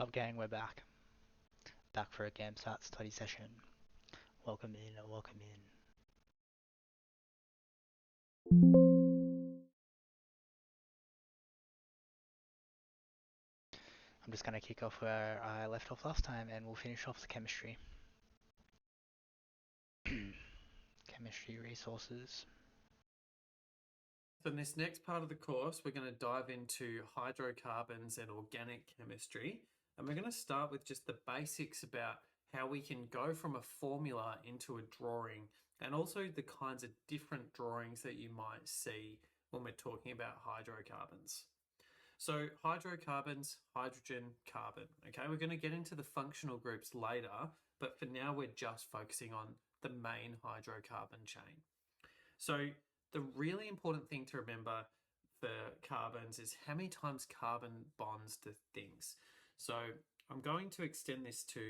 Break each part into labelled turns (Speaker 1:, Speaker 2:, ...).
Speaker 1: Sup gang, we're back. Back for a GAMSAT study session. Welcome in, welcome in. I'm just gonna kick off where I left off last time and we'll finish off the chemistry. Chemistry resources.
Speaker 2: So in this next part of the course, we're going to dive into hydrocarbons and organic chemistry. And we're going to start with just the basics about how we can go from a formula into a drawing, and also the kinds of different drawings that you might see when we're talking about hydrocarbons. So hydrocarbons, hydrogen, carbon. Okay, we're going to get into the functional groups later, but for now we're just focusing on the main hydrocarbon chain. So the really important thing to remember for carbons is how many times carbon bonds to things. So I'm going to extend this to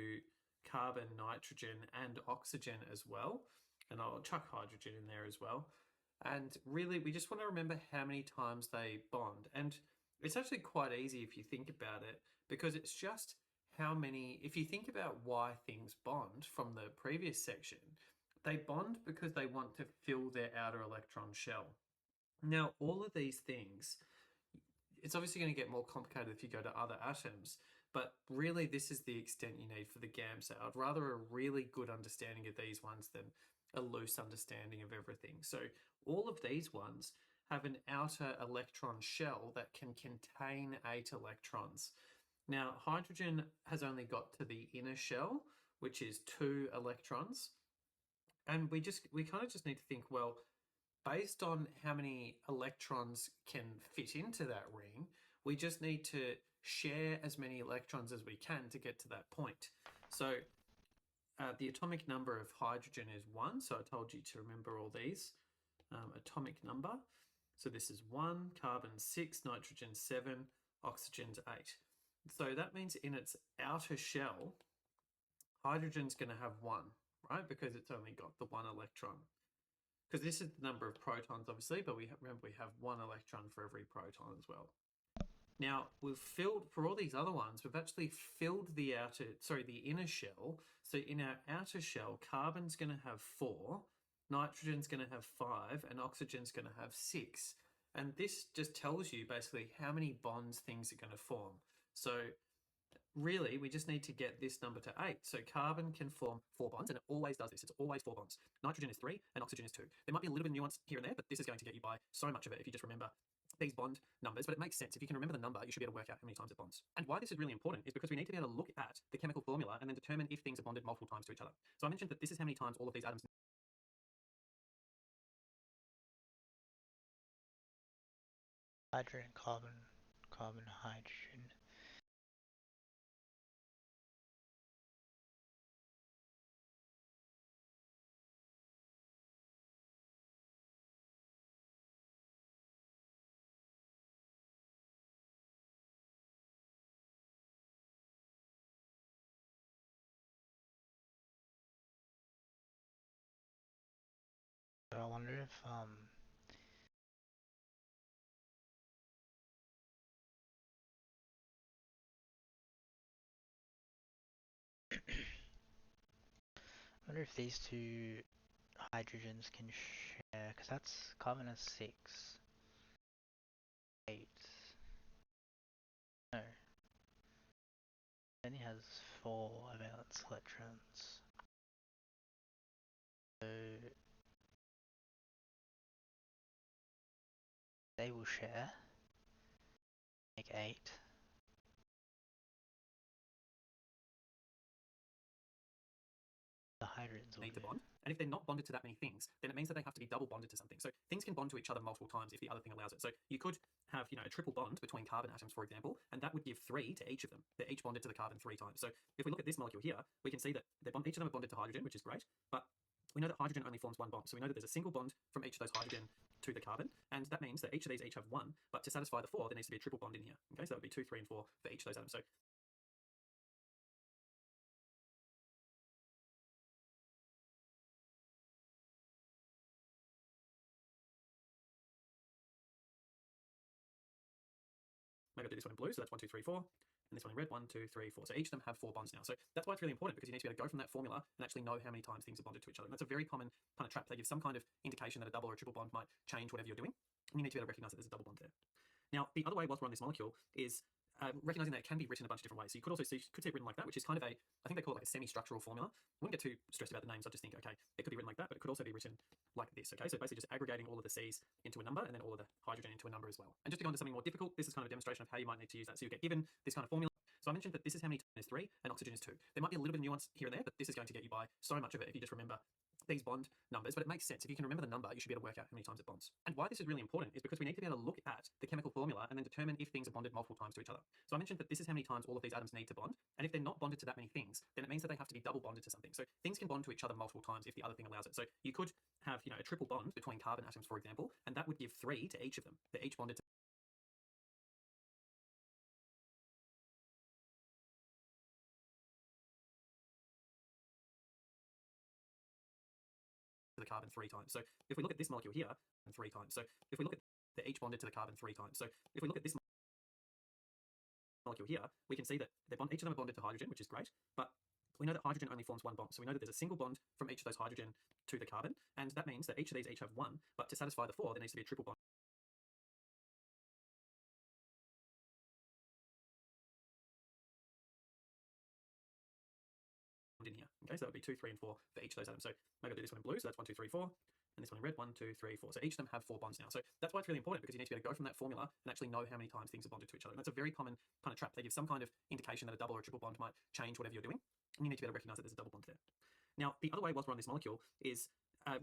Speaker 2: carbon, nitrogen, and oxygen as well. And I'll chuck hydrogen in there as well. And really, we just want to remember how many times they bond. And it's actually quite easy if you think about it, because it's just how many, if you think about why things bond from the previous section, they bond because they want to fill their outer electron shell. Now, all of these things, it's obviously going to get more complicated if you go to other atoms, but really this is the extent you need for the GAMSAT. I'd rather a really good understanding of these ones than a loose understanding of everything. So all of these ones have an outer electron shell that can contain 8 electrons. Now, hydrogen has only got to the inner shell, which is 2 electrons. And we kind of just need to think, well, based on how many electrons can fit into that ring, we just need to share as many electrons as we can to get to that point. So the atomic number of hydrogen is 1. So I told you to remember all these. Atomic number. So this is 1, carbon 6, nitrogen 7, oxygen's 8. So that means in its outer shell, hydrogen's going to have 1, right? Because it's only got the 1 electron. Because this is the number of protons, obviously, but remember we have 1 electron for every proton as well. Now, we've filled, for all these other ones, we've actually filled the inner shell. So in our outer shell, carbon's going to have 4, nitrogen's going to have 5, and oxygen's going to have 6. And this just tells you basically how many bonds things are going to form. So really, we just need to get this number to 8. So carbon can form 4 bonds, and it always does this. It's always 4 bonds. Nitrogen is 3, and oxygen is 2. There might be a little bit of nuance here and there, but this is going to get you by so much of it if you just remember these bond numbers. But it makes sense. If you can remember the number, you should be able to work out how many times it bonds. And why this is really important is because we need to be able to look at the chemical formula and then determine if things are bonded multiple times to each other. So I mentioned that this is how many times all of these atoms.
Speaker 1: Hydrogen, carbon, carbon, hydrogen. I wonder if I wonder if these two hydrogens can share, because that's carbon has 6, 8. No, then he has 4 valence electrons. So they will share, make 8. The hydrogens will
Speaker 2: Need to
Speaker 1: do.
Speaker 2: bond. And if they're not bonded to that many things, then it means that they have to be double bonded to something. So things can bond to each other multiple times if the other thing allows it. So you could have, a triple bond between carbon atoms, for example, and that would give 3 to each of them. They're each bonded to the carbon 3 times. So if we look at this molecule here, we can see that each of them are bonded to hydrogen, which is great, but we know that hydrogen only forms 1 bond. So we know that there's a single bond from each of those hydrogen to the carbon, and that means that each of these have 1, but to satisfy the 4, there needs to be a triple bond in here. Okay, so that would be 2, 3, and 4 for each of those atoms. So maybe I'll do this one in blue, so that's 1, 2, 3, 4. And this one in red, 1, 2, 3, 4. So each of them have 4 bonds now. So that's why it's really important, because you need to be able to go from that formula and actually know how many times things are bonded to each other. And that's a very common kind of trap. They give some kind of indication that a double or a triple bond might change whatever you're doing. And you need to be able to recognize that there's a double bond there. Now, the other way, whilst we're on this molecule, is recognizing that it can be written a bunch of different ways. So you could also see it written like that, which is kind of I think they call it like a semi-structural formula. I wouldn't get too stressed about the names. I just think, okay, it could be written like that, but it could also be written like this, okay? So basically just aggregating all of the C's into a number and then all of the hydrogen into a number as well. And just to go into something more difficult, this is kind of a demonstration of how you might need to use that. So you get given this kind of formula. So I mentioned that this is how many times is 3 and oxygen is 2. There might be a little bit of nuance here and there, but this is going to get you by so much of it if you just remember these bond numbers, but it makes sense. If you can remember the number, you should be able to work out how many times it bonds. And why this is really important is because we need to be able to look at the chemical formula and then determine if things are bonded multiple times to each other. So I mentioned that this is how many times all of these atoms need to bond, and if they're not bonded to that many things, then it means that they have to be double bonded to something. So things can bond to each other multiple times if the other thing allows it. So you could have, a triple bond between carbon atoms, for example, and that would give 3 to each of them. They're each bonded to the carbon 3 times. So if we look at this molecule here, 3 times. So if we look at they're each bonded to the carbon 3 times. So if we look at this molecule here, we can see that each of them are bonded to hydrogen, which is great, but we know that hydrogen only forms one bond. So we know that there's a single bond from each of those hydrogen to the carbon, and that means that each of these have 1, but to satisfy the 4, there needs to be a triple bond in here. Okay, so that would be 2, 3, and 4 for each of those atoms. So maybe I'll do this one in blue, so that's 1, 2, 3, 4. And this one in red, 1, 2, 3, 4. So each of them have 4 bonds now. So that's why it's really important, because you need to be able to go from that formula and actually know how many times things are bonded to each other. And that's a very common kind of trap. They give some kind of indication that a double or a triple bond might change whatever you're doing. And you need to be able to recognize that there's a double bond there. Now, the other way, whilst we're on this molecule, is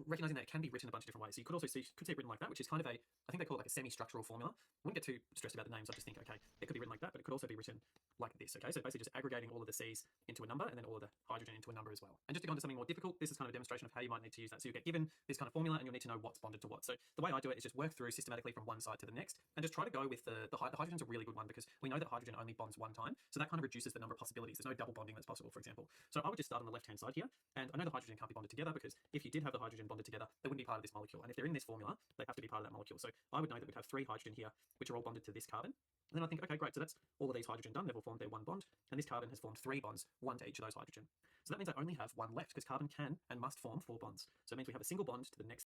Speaker 2: recognizing that it can be written a bunch of different ways. So you could also see it written like that, which is kind of I think they call it like a semi-structural formula. I wouldn't get too stressed about the names. I just think, okay, it could be written like that, but it could also be written like this, okay? So basically just aggregating all of the C's into a number and then all of the hydrogen into a number as well. And just to go into something more difficult, this is kind of a demonstration of how you might need to use that. So you get given this kind of formula and you'll need to know what's bonded to what. So the way I do it is just work through systematically from one side to the next and just try to go with the hydrogen's a really good one, because we know that hydrogen only bonds one time. So that kind of reduces the number of possibilities. There's no double bonding that's possible, for example. So I would just start on the left-hand side here. And I know the hydrogen can't be bonded together, because if you did have the hydrogen bonded together, they wouldn't be part of this molecule. And if they're in this formula, they have to be part of that molecule. So I would know that we'd have 3 hydrogen here, which are all bonded to this carbon. And then I think, okay, great, so that's all of these hydrogen done. They've all formed their 1 bond, and this carbon has formed 3 bonds, 1 to each of those hydrogen. So that means I only have 1 left, because carbon can and must form 4 bonds. So it means we have a single bond to the next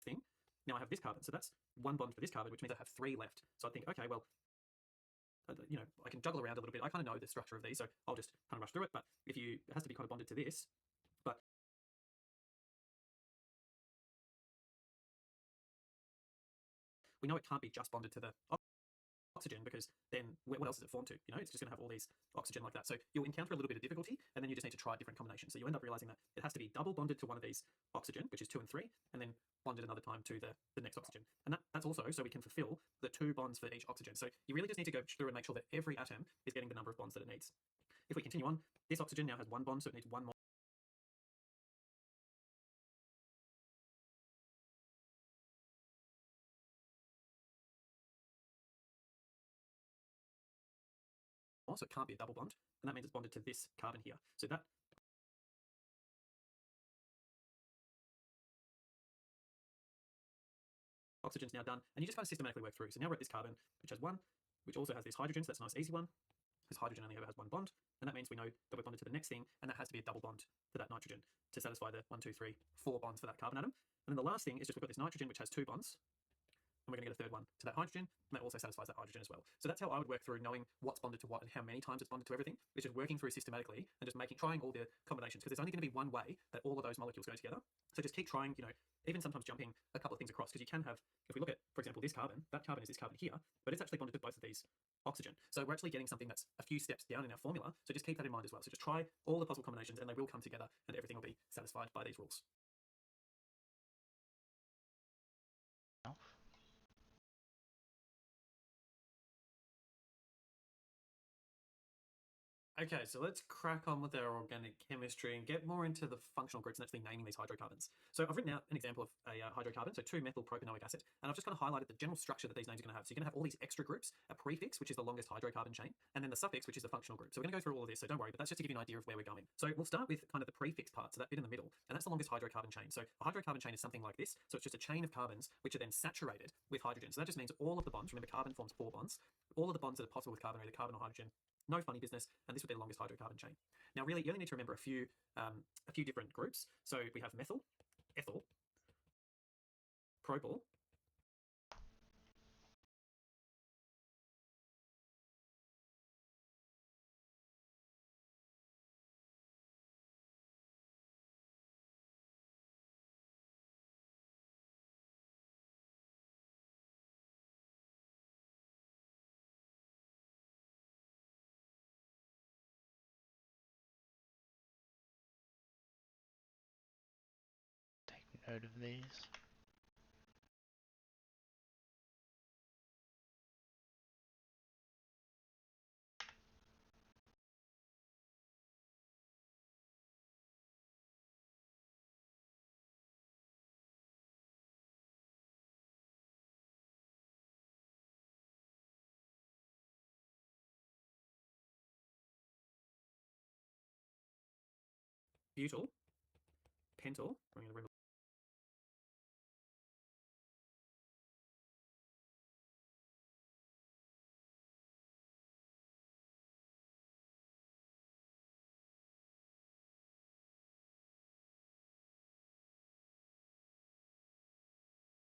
Speaker 2: thing. Now I have this carbon, so that's 1 bond for this carbon, which means I have 3 left. So I think, okay, well, I can juggle around a little bit. I kind of know the structure of these, so I'll just kind of rush through it. But it has to be kind of bonded to this. But we know it can't be just bonded to the oxygen, because then what else is it formed to? It's just going to have all these oxygen like that. So you'll encounter a little bit of difficulty, and then you just need to try different combinations. So you end up realizing that it has to be double bonded to one of these oxygen, which is 2 and 3, and then bonded another time to the next oxygen. And that's also so we can fulfill the 2 bonds for each oxygen. So you really just need to go through and make sure that every atom is getting the number of bonds that it needs. If we continue on, this oxygen now has 1 bond, so it needs 1 more. So it can't be a double bond, and that means it's bonded to this carbon here. So that oxygen's now done, and you just kind of systematically work through. So now we're at this carbon, which has 1, which also has this hydrogen, so that's a nice easy one. This hydrogen only ever has 1 bond, and that means we know that we're bonded to the next thing, and that has to be a double bond to that nitrogen to satisfy the 1, 2, 3, 4 bonds for that carbon atom. And then the last thing is just we've got this nitrogen, which has 2 bonds, and we're going to get a 3rd one to that hydrogen, and that also satisfies that hydrogen as well. So that's how I would work through knowing what's bonded to what and how many times it's bonded to everything. It's just working through systematically and just trying all the combinations, because there's only going to be one way that all of those molecules go together. So just keep trying, even sometimes jumping a couple of things across, because you can have, if we look at, for example, this carbon, that carbon is this carbon here, but it's actually bonded to both of these oxygen. So we're actually getting something that's a few steps down in our formula. So just keep that in mind as well. So just try all the possible combinations, and they will come together, and everything will be satisfied by these rules. Okay, so let's crack on with our organic chemistry and get more into the functional groups and actually naming these hydrocarbons. So I've written out an example of a hydrocarbon, so 2-methylpropanoic acid, and I've just kind of highlighted the general structure that these names are going to have. So you're going to have all these extra groups, a prefix, which is the longest hydrocarbon chain, and then the suffix, which is the functional group. So we're going to go through all of this, so don't worry, but that's just to give you an idea of where we're going. So we'll start with kind of the prefix part, so that bit in the middle, and that's the longest hydrocarbon chain. So a hydrocarbon chain is something like this. So it's just a chain of carbons which are then saturated with hydrogen. So that just means all of the bonds, remember carbon forms 4 bonds, all of the bonds that are possible with carbon are either carbon or hydrogen. No funny business, and this would be the longest hydrocarbon chain. Now, really, you only need to remember a few different groups. So we have methyl, ethyl, propyl,
Speaker 1: Take note of these.
Speaker 2: butyl, pentyl. I'm going to remove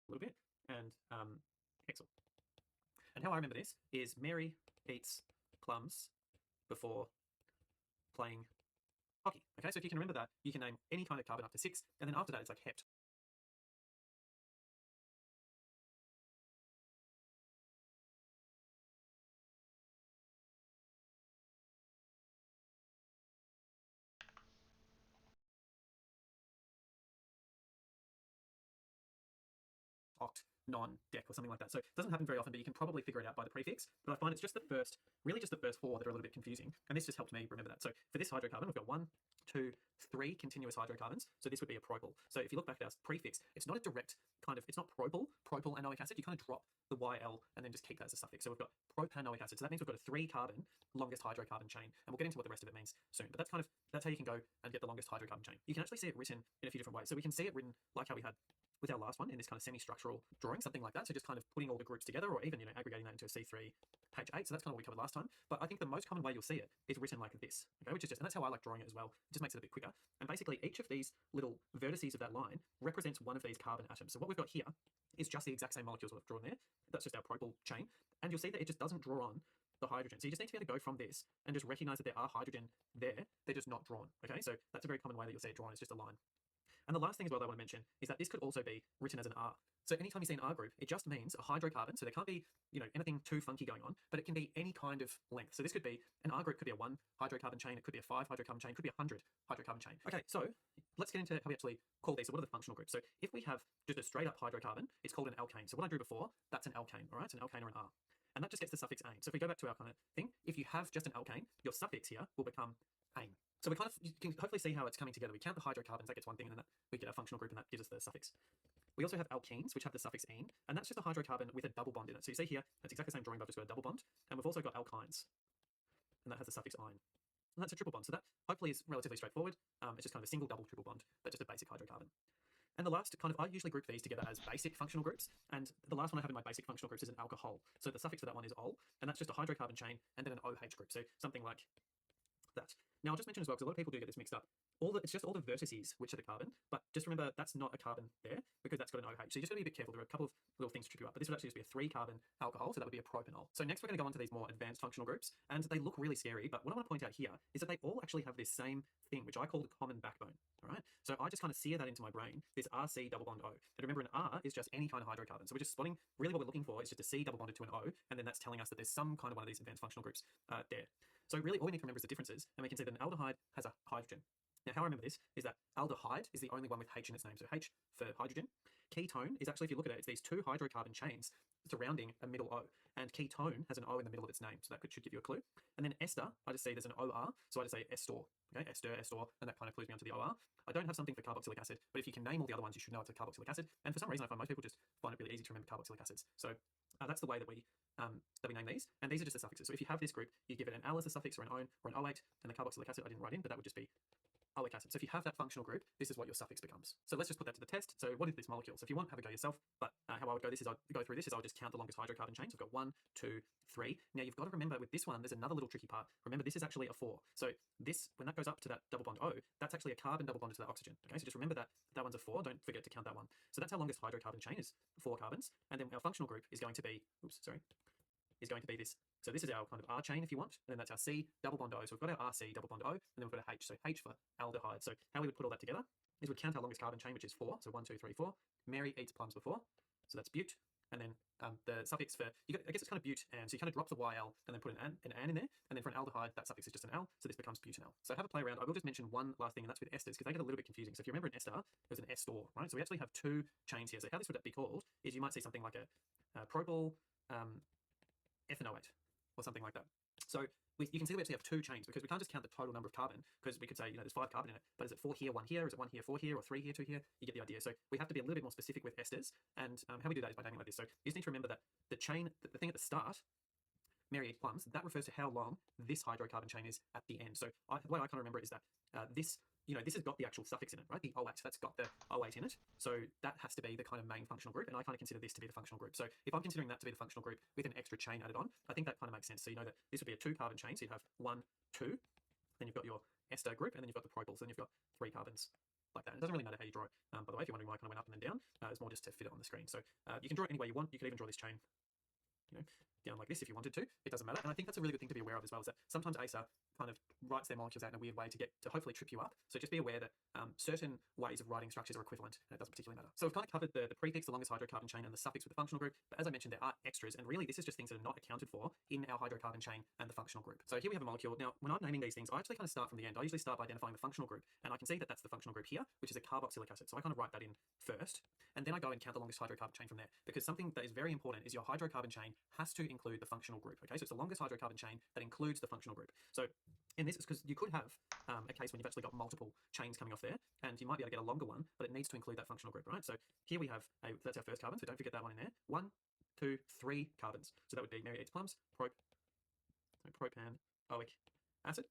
Speaker 2: a little bit, and hexyl. And how I remember this is Mary eats plums before playing hockey. Okay, so if you can remember that, you can name any kind of carbon up to 6, and then after that, it's like hept. Oct, non, dec, or something like that. So it doesn't happen very often, but you can probably figure it out by the prefix. But I find it's just the first, really just the first 4 that are a little bit confusing. And this just helped me remember that. So for this hydrocarbon, we've got 1, 2, 3 continuous hydrocarbons. So this would be a propyl. So if you look back at our prefix, it's not a direct kind of, it's not propylanoic acid. You kind of drop the YL and then just keep that as a suffix. So we've got propanoic acid. So that means we've got a 3-carbon longest hydrocarbon chain. And we'll get into what the rest of it means soon. But that's how you can go and get the longest hydrocarbon chain. You can actually see it written in a few different ways. So we can see it written like how we had with our last one in this kind of semi-structural drawing, something like that. So just kind of putting all the groups together, or even, aggregating that into a C3 page 8. So that's kind of what we covered last time. But I think the most common way you'll see it is written like this, okay, which is just, and that's how I like drawing it as well. It just makes it a bit quicker. And basically each of these little vertices of that line represents one of these carbon atoms. So what we've got here is just the exact same molecules we've drawn there. That's just our propyl chain. And you'll see that it just doesn't draw on the hydrogen. So you just need to be able to go from this and just recognize that there are hydrogen there. They're just not drawn, okay? So that's a very common way that you'll see it drawn. It's just a line. And the last thing as well that I want to mention is that this could also be written as an R. So anytime you see an R group, it just means a hydrocarbon. So there can't be, anything too funky going on, but it can be any kind of length. So this could be, an R group could be a 1 hydrocarbon chain, it could be a 5 hydrocarbon chain, it could be a 100 hydrocarbon chain. Okay, so let's get into how we actually call these. So what are the functional groups? So if we have just a straight up hydrocarbon, it's called an alkane. So what I drew before, that's an alkane, all right? It's an alkane or an R. And that just gets the suffix ane. So if we go back to our kind of thing, if you have just an alkane, your suffix here will become ane. So you can hopefully see how it's coming together. We count the hydrocarbons, that gets one thing, and then we get our functional group, and that gives us the suffix. We also have alkenes, which have the suffix ene, and that's just a hydrocarbon with a double bond in it. So you see here, that's exactly the same drawing, but I've just got a double bond. And we've also got alkynes, and that has the suffix ine. And that's a triple bond. So that hopefully is relatively straightforward. It's just kind of a single, double, triple bond, but just a basic hydrocarbon. And the last kind of, I usually group these together as basic functional groups. And the last one I have in my basic functional groups is an alcohol. So the suffix for that one is ol, and that's just a hydrocarbon chain and then an OH group. So something like that. Now, I'll just mention as well, because a lot of people do get this mixed up. It's just all the vertices which are the carbon, but just remember that's not a carbon there because that's got an OH. So you just got to be a bit careful. There are a couple of little things to trip you up, but this would actually just be a 3-carbon alcohol, so that would be a propanol. So next we're going to go on to these more advanced functional groups, and they look really scary, but what I want to point out here is that they all actually have this same thing, which I call the common backbone. All right, so I just kind of sear that into my brain, this RC double bond O. And remember, an R is just any kind of hydrocarbon. So we're just spotting, really what we're looking for is just a C double bonded to an O, and then that's telling us that there's some kind of one of these advanced functional groups there. So really all we need to remember is the differences, and we can see that an aldehyde has a hydrogen. Now, how I remember this is that aldehyde is the only one with H in its name, so H for hydrogen. Ketone is actually, if you look at it, it's these two hydrocarbon chains surrounding a middle O, and ketone has an O in the middle of its name, so that should give you a clue. And then ester, I just see there's an OR, so I just say ester, okay, ester, and that kind of clues me onto the OR. I don't have something for carboxylic acid, but if you can name all the other ones, you should know it's a carboxylic acid. And for some reason, I find most people just find it really easy to remember carboxylic acids. So that's the way that we name these, and these are just the suffixes. So if you have this group, you give it an al as a suffix or an own or an O8, and the carboxylic acid I didn't write in, but that would just be oleic acid. So if you have that functional group, this is what your suffix becomes. So let's just put that to the test. So what is this molecule? So if you want, have a go yourself. But how I would go this is I'll go through this is I'll just count the longest hydrocarbon chain. So I've got 1, 2, 3. Now you've got to remember with this one, there's another little tricky part. Remember, this is actually a 4. So this, when that goes up to that double bond O, that's actually a carbon double bonded to that oxygen. Okay, so just remember that that one's a 4. Don't forget to count that one. So that's our longest hydrocarbon chain is 4 carbons. And then our functional group is going to be, this. So this is our kind of R chain, if you want, and then that's our C double bond O. So we've got our RC double bond O, and then we've got a H, so H for aldehyde. So how we would put all that together is we'd count our longest carbon chain, which is 4. So 1, 2, 3, 4. Mary eats plums before, so that's bute. And then the suffix for, I guess it's kind of bute, and so you kind of drop the YL and then put an in there, and then for an aldehyde, that suffix is just an L, so this becomes butanal. So have a play around. I will just mention one last thing, and that's with esters, because they get a little bit confusing. So if you remember an ester, it was an ester, right? So we actually have 2 chains here. So how this would be called is you might see something like a propyl ethanoate, or something like that. So you can see we actually have 2 chains because we can't just count the total number of carbon, because we could say, there's 5 carbon in it, but is it 4 here, 1 here? Is it 1 here, 4 here, or 3 here, 2 here? You get the idea. So we have to be a little bit more specific with esters, and how we do that is by naming like this. So you just need to remember that the chain, the thing at the start, Mary eats plums, that refers to how long this hydrocarbon chain is at the end. So the way I kind of remember it is that this has got the actual suffix in it, right? The OAT, that's got the O8 in it. So that has to be the kind of main functional group, and I kind of consider this to be the functional group. So if I'm considering that to be the functional group with an extra chain added on, I think that kind of makes sense. So you know that this would be a 2 carbon chain, so you'd have 1, 2, then you've got your ester group, and then you've got the propyls, then you've got 3 carbons. Like that. It doesn't really matter how you draw it. By the way, if you're wondering why I kind of went up and then down, it's more just to fit it on the screen. So you can draw it any way you want. You could even draw this chain, down like this if you wanted to. It doesn't matter. And I think that's a really good thing to be aware of as well, is that sometimes ASA kind of writes their molecules out in a weird way to hopefully trip you up. So just be aware that certain ways of writing structures are equivalent, and it doesn't particularly matter. So we've kind of covered the prefix, the longest hydrocarbon chain, and the suffix with the functional group. But as I mentioned, there are extras, and really this is just things that are not accounted for in our hydrocarbon chain and the functional group. So here we have a molecule. Now, when I'm naming these things, I actually kind of start from the end. I usually start by identifying the functional group, and I can see that that's the functional group here, which is a carboxylic acid. So I kind of write that in first, and then I go and count the longest hydrocarbon chain from there, because something that is very important is your hydrocarbon chain has to include the functional group. Okay, so it's the longest hydrocarbon chain that includes the functional group. So in this, is because you could have a case when you've actually got multiple chains coming off there, and you might be able to get a longer one, but it needs to include that functional group, right? So here we have that's our first carbon, so don't forget that one in there. 1, 2, 3 carbons. So that would be Mary eats plums, propanoic acid.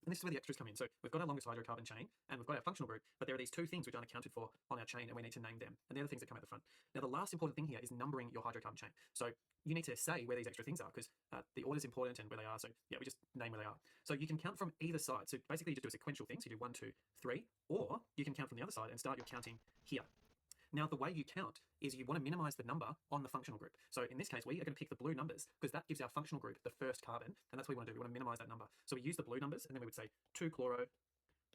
Speaker 2: And this is where the extras come in. So we've got our longest hydrocarbon chain, and we've got our functional group, but there are these 2 things which aren't accounted for on our chain, and we need to name them. And they're the things that come out the front. Now, the last important thing here is numbering your hydrocarbon chain. So you need to say where these extra things are, because the order is important and where they are. So yeah, we just name where they are. So you can count from either side. So basically, you just do a sequential thing. So you do 1, 2, 3, or you can count from the other side and start your counting here. Now, the way you count is you want to minimize the number on the functional group. So in this case, we are going to pick the blue numbers because that gives our functional group the first carbon, and that's what we want to do. We want to minimize that number. So we use the blue numbers, and then we would say 2 chloro,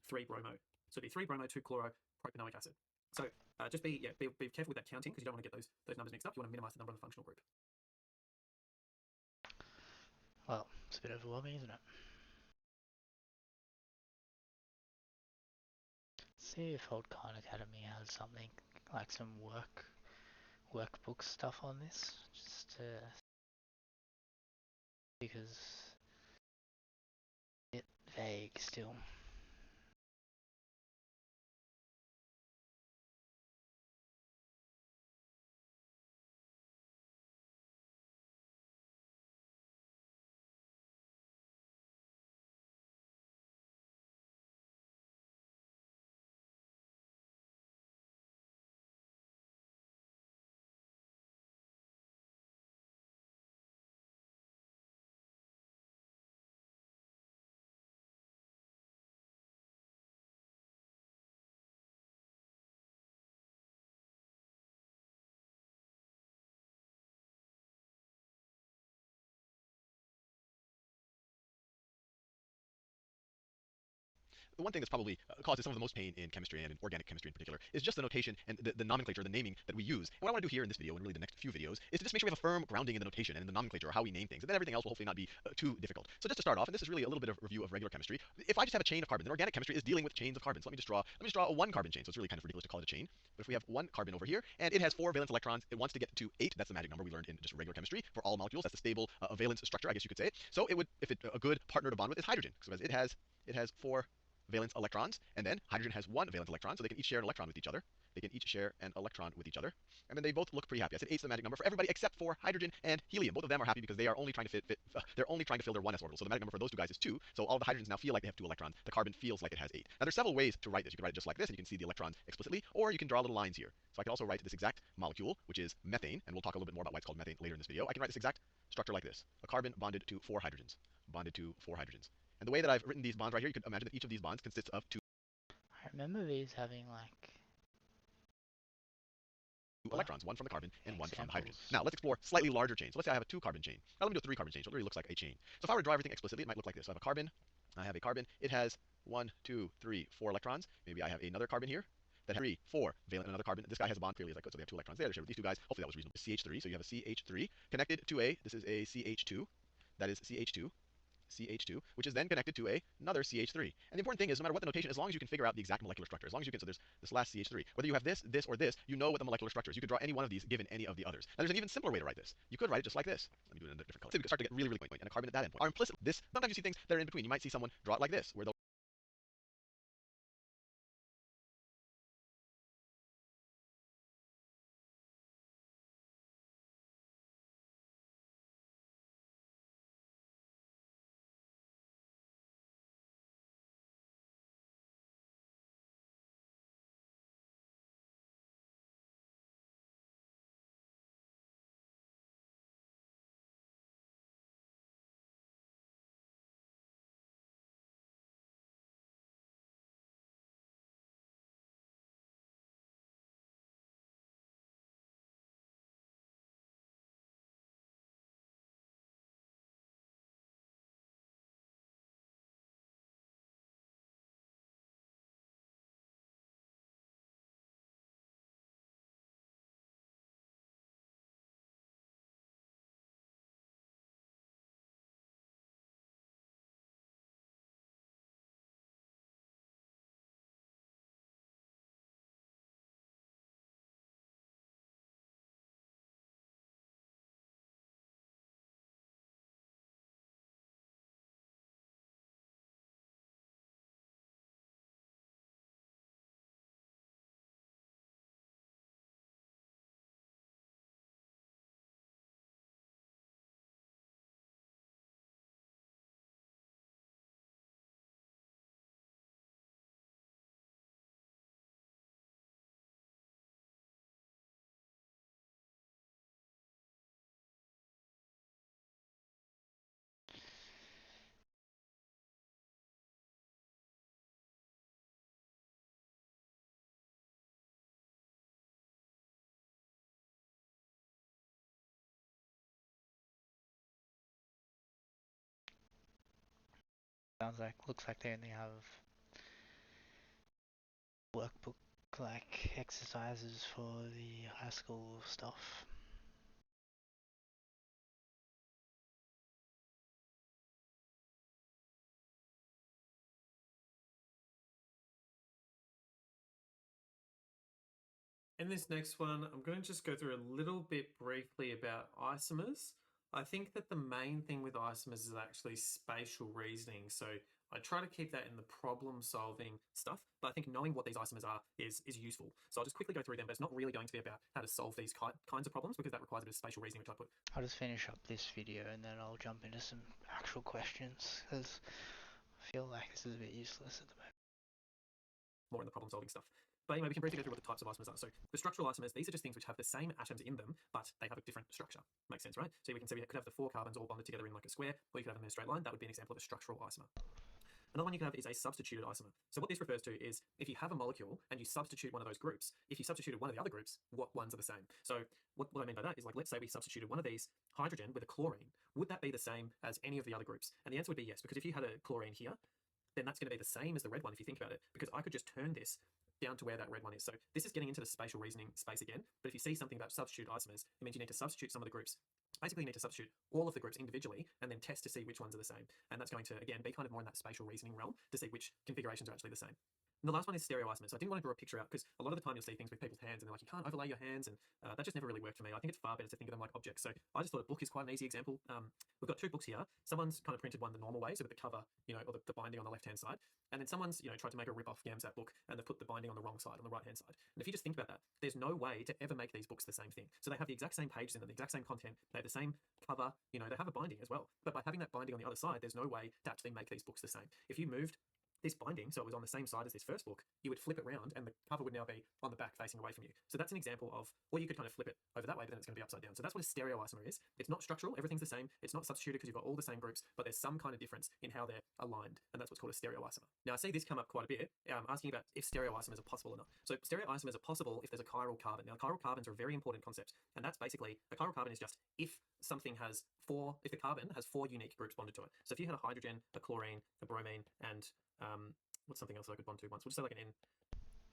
Speaker 2: 3 bromo. So it'd be 3 bromo, 2 chloro, propanoic acid. So just be careful with that counting, because you don't want to get those numbers mixed up. You want to minimize the number on the functional group.
Speaker 1: Well, it's a bit overwhelming, isn't it? See if Old Khan Academy has something like some workbook stuff on this, just because it's a bit vague still.
Speaker 3: the one thing that's probably causes some of the most pain in chemistry and in organic chemistry in particular is just the notation and the nomenclature, the naming that we use. And what I want to do here in this video, and really the next few videos, is to just make sure we have a firm grounding in the notation and in the nomenclature, or how we name things, and then everything else will hopefully not be too difficult. So just to start off, and this is really a little bit of review of regular chemistry. If I just have a chain of carbons, then organic chemistry is dealing with chains of carbons. So let me just draw a one carbon chain. So it's really kind of ridiculous to call it a chain. But if we have one carbon over here, and it has 4 valence electrons, it wants to get to 8. That's the magic number we learned in just regular chemistry for all molecules. That's the stable valence structure, I guess you could say. So it would, if it a good partner to bond with is hydrogen, because it has 4 valence electrons, and then hydrogen has 1 valence electron, so they can each share an electron with each other. They can each share an electron with each other, and then they both look pretty happy. I said 8's the magic number for everybody except for hydrogen and helium. Both of them are happy because they are only trying to they're only trying to fill their 1s orbital. So the magic number for those two guys is 2. So all the hydrogens now feel like they have 2 electrons. The carbon feels like it has 8. Now there's several ways to write this. You can write it just like this, and you can see the electrons explicitly, or you can draw little lines here. So I can also write this exact molecule, which is methane, and we'll talk a little bit more about why it's called methane later in this video. I can write this exact structure like this: a carbon bonded to 4 hydrogens, bonded to 4 hydrogens. And the way that I've written these bonds right here, you can imagine that each of these bonds consists of 2
Speaker 1: I remember these having like
Speaker 3: electrons, one from the carbon and one from the hydrogen.
Speaker 1: examples.
Speaker 3: Now let's explore slightly larger chains. So let's say I have a 2 carbon chain. Now let me do a 3 carbon chain, so it really looks like a chain. So if I were to draw everything explicitly, it might look like this. So I have a carbon, it has 1, 2, 3, 4 electrons. Maybe I have another carbon here that has 3, 4 valent, another carbon. This guy has a bond clearly as I could, so they have 2 electrons there to share with these two guys. Hopefully that was reasonable. CH3, so you have a CH3 connected to this is a CH2, that is CH2, which is then connected to another CH3. And the important thing is, no matter what the notation, as long as you can figure out the exact molecular structure, as long as you can, so there's this last CH3, whether you have this, or this, you know what the molecular structure is. You could draw any one of these given any of the others. Now there's an even simpler way to write this. You could write it just like this. Let me do it in a different color. So we could start to get really, really point, and a carbon at that end point. Are implicit this. Sometimes you see things that are in between. You might see someone draw it like this, where they'll
Speaker 1: Looks like they only have workbook like exercises for the high school stuff.
Speaker 2: In this next one, I'm going to just go through a little bit briefly about isomers. I think that the main thing with isomers is actually spatial reasoning. So I try to keep that in the problem solving stuff, but I think knowing what these isomers are is useful. So I'll just quickly go through them, but it's not really going to be about how to solve these kinds of problems because that requires a bit of spatial reasoning, which I put.
Speaker 1: I'll just finish up this video and then I'll jump into some actual questions because I feel like this is a bit useless at the moment.
Speaker 2: More in the problem solving stuff. But anyway, we can briefly go through what the types of isomers are. So the structural isomers, these are just things which have the same atoms in them, but they have a different structure. Makes sense, right? So we can say we could have the 4 carbons all bonded together in like a square, or you could have them in a straight line. That would be an example of a structural isomer. Another one you can have is a substituted isomer. So what this refers to is if you have a molecule and you substitute one of those groups, if you substituted one of the other groups, what ones are the same? So what I mean by that is, like, let's say we substituted one of these hydrogen with a chlorine. Would that be the same as any of the other groups? And the answer would be yes, because if you had a chlorine here, then that's going to be the same as the red one if you think about it, because I could just turn this down to where that red one is. So this is getting into the spatial reasoning space again, but if you see something about substitute isomers, it means you need to substitute some of the groups. Basically, you need to substitute all of the groups individually and then test to see which ones are the same. And that's going to, again, be kind of more in that spatial reasoning realm to see which configurations are actually the same. And the last one is stereoisomers. So I didn't want to draw a picture out because a lot of the time you'll see things with people's hands and they're like, you can't overlay your hands, and that just never really worked for me. I think it's far better to think of them like objects. So I just thought a book is quite an easy example. We've got two books here. Someone's kind of printed one the normal way, so with the cover, or the binding on the left-hand side. And then someone's, tried to make a rip-off GAMSAT book and they've put the binding on the wrong side, on the right-hand side. And if you just think about that, there's no way to ever make these books the same thing. So they have the exact same pages in them, the exact same content, they have the same cover, they have a binding as well. But by having that binding on the other side, there's no way to actually make these books the same. If you moved this binding, so it was on the same side as this first book, you would flip it around and the cover would now be on the back facing away from you. So that's an example of, or you could kind of flip it over that way, but then it's going to be upside down. So that's what a stereoisomer is. It's not structural, everything's the same. It's not substituted because you've got all the same groups, but there's some kind of difference in how they're aligned, and that's what's called a stereoisomer. Now I see this come up quite a bit, asking about if stereoisomers are possible or not. So stereoisomers are possible if there's a chiral carbon. Now chiral carbons are a very important concept, and that's basically, a chiral carbon is just if something has if the carbon has 4 unique groups bonded to it. So if you had a hydrogen, a chlorine, a bromine, and what's something else that I could bond to once? We'll just say like an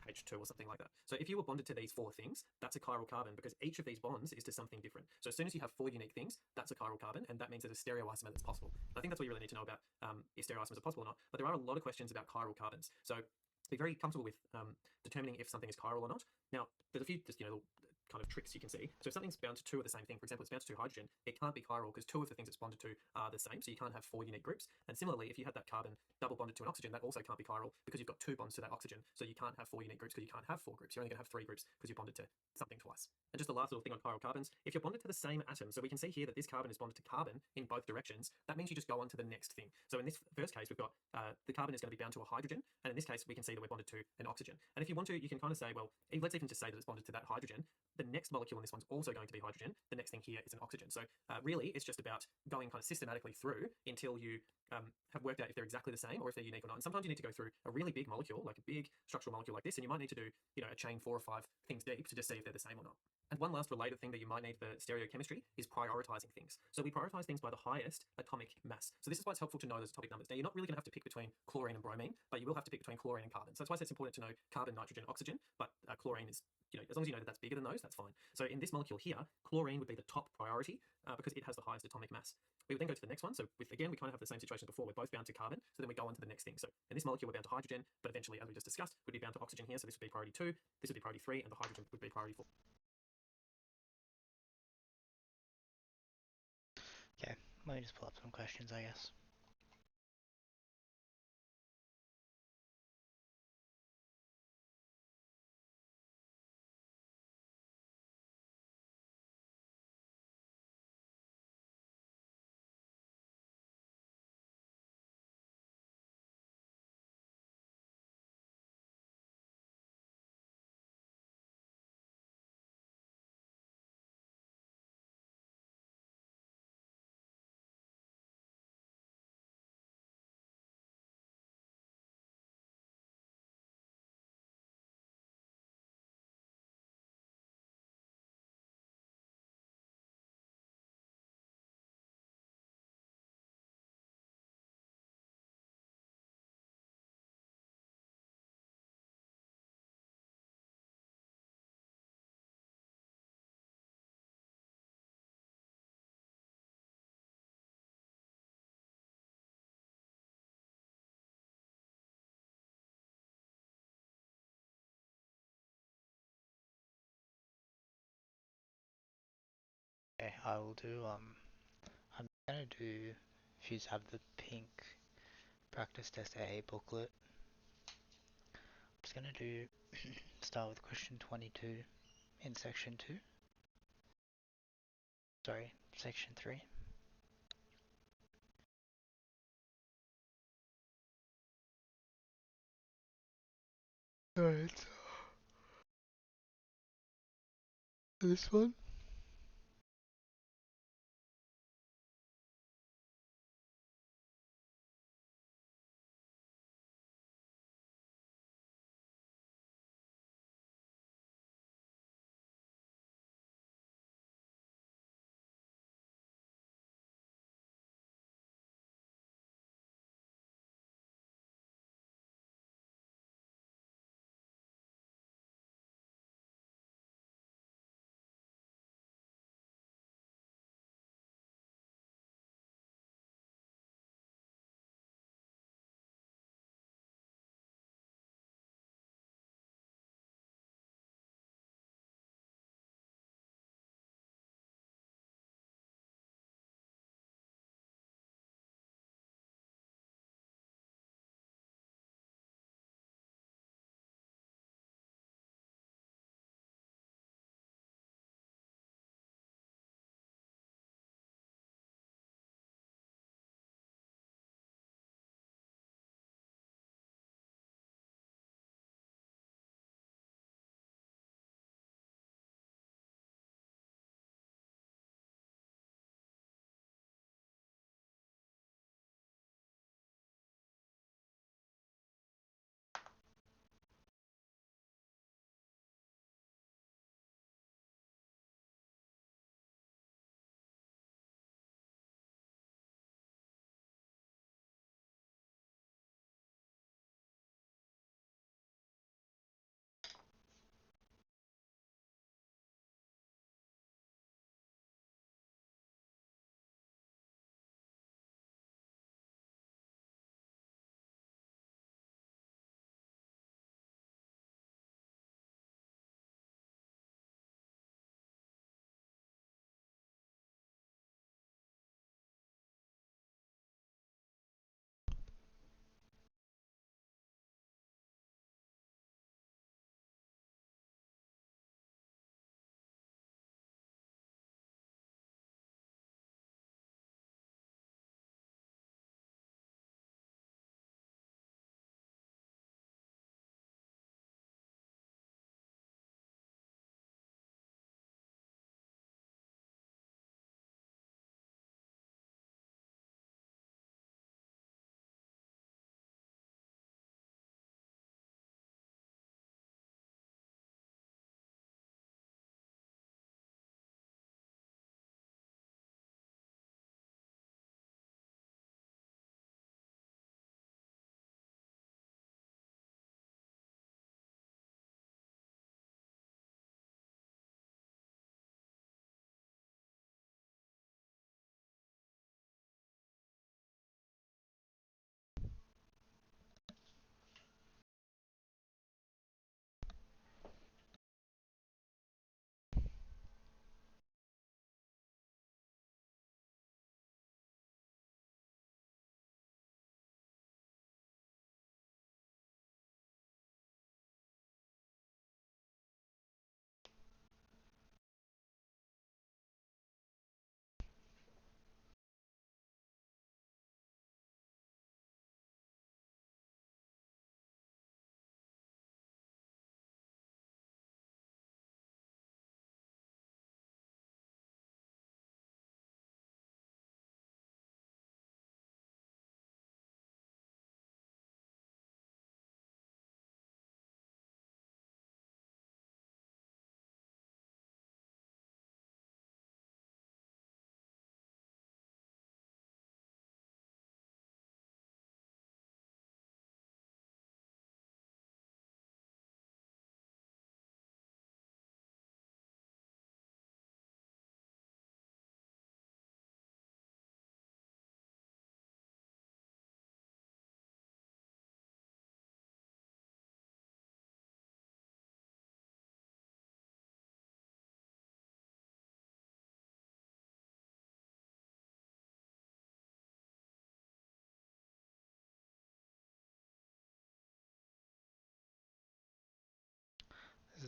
Speaker 2: NH2 or something like that. So if you were bonded to these 4 things, that's a chiral carbon because each of these bonds is to something different. So as soon as you have 4 unique things, that's a chiral carbon, and that means there's a stereoisomer that's possible. And I think that's what you really need to know about if stereoisomers are possible or not. But there are a lot of questions about chiral carbons. So be very comfortable with determining if something is chiral or not. Now, there's a few just kind of tricks you can see. So if something's bound to 2 of the same thing, for example, it's bound to 2 hydrogen, it can't be chiral because 2 of the things it's bonded to are the same, so you can't have 4 unique groups. And similarly, if you had that carbon double bonded to an oxygen, that also can't be chiral because you've got 2 bonds to that oxygen, so you can't have 4 unique groups because you can't have 4 groups. You're only going to have 3 groups because you're bonded to something twice. And just the last little thing on chiral carbons, if you're bonded to the same atom, so we can see here that this carbon is bonded to carbon in both directions, that means you just go on to the next thing. So in this first case, we've got the carbon is going to be bound to a hydrogen, and in this case, we can see that we're bonded to an oxygen. And if you want to, you can kind of say, well, let's even just say that it's bonded to that hydrogen. The next molecule in this one's also going to be hydrogen. The next thing here is an oxygen. So really, it's just about going kind of systematically through until you have worked out if they're exactly the same or if they're unique or not. And sometimes you need to go through a really big molecule, like a big structural molecule like this, and you might need to do a chain 4 or 5 things deep to just see if they're the same or not. And one last related thing that you might need for stereochemistry is prioritizing things. So we prioritize things by the highest atomic mass. So this is why it's helpful to know those atomic numbers. Now, you're not really going to have to pick between chlorine and bromine, but you will have to pick between chlorine and carbon. So that's why it's important to know carbon, nitrogen, oxygen, but chlorine is, as long as you know that that's bigger than those, that's fine. So in this molecule here, chlorine would be the top priority because it has the highest atomic mass. We would then go to the next one. So again, we kind of have the same situation as before. We're both bound to carbon, so then we go on to the next thing. So in this molecule, we're bound to hydrogen, but eventually, as we just discussed, would be bound to oxygen here. So this would be priority 2, this would be priority 3, and the hydrogen would be priority 4.
Speaker 1: Okay, let me just pull up some questions, I guess. Okay, I will do, I'm gonna do, if you have the pink practice test A booklet, I'm just gonna do, start with question 22 in section 2. Sorry, section 3. Alright. This one?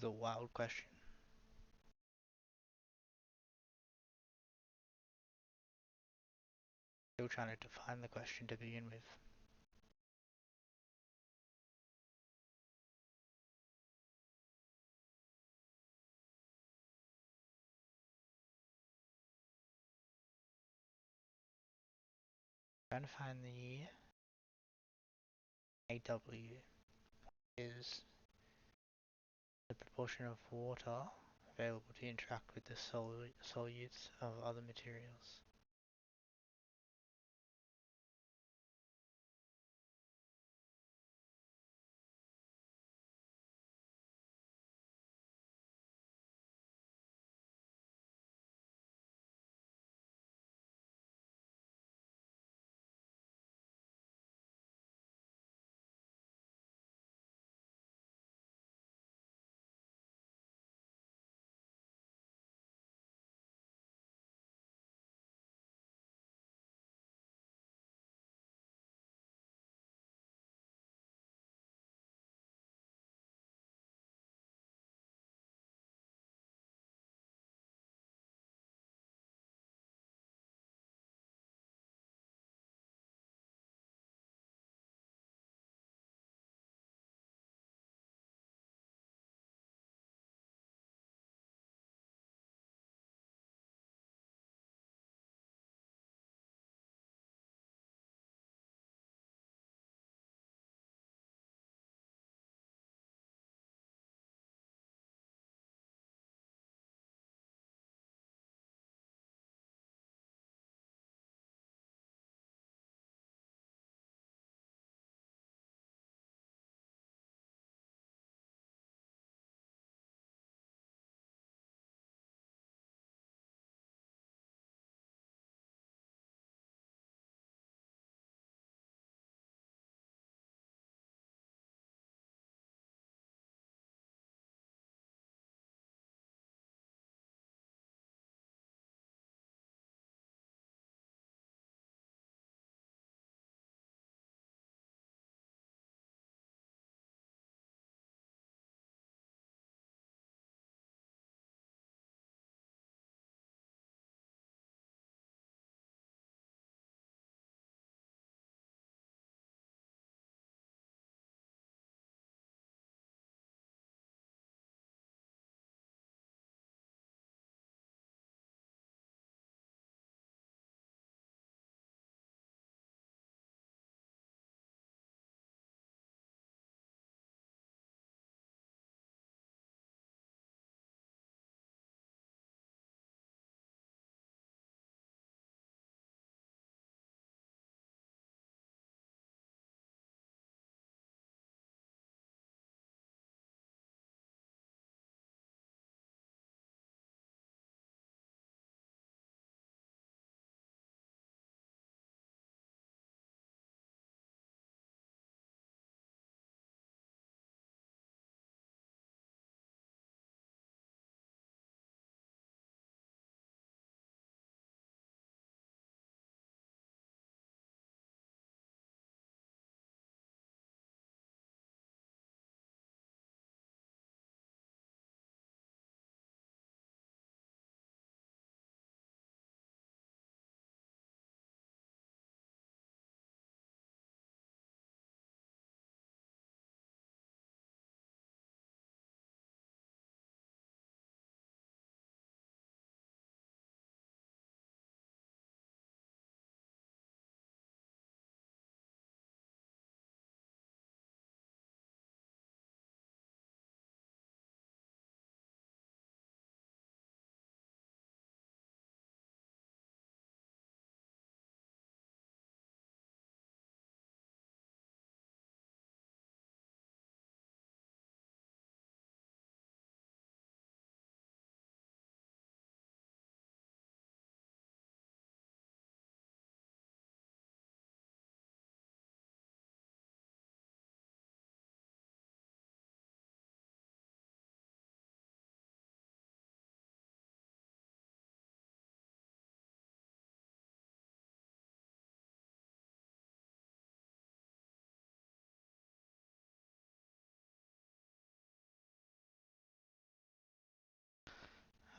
Speaker 1: was a wild question. Still trying to define the question to begin with. Trying to find the AW is the proportion of water available to interact with the solutes of other materials.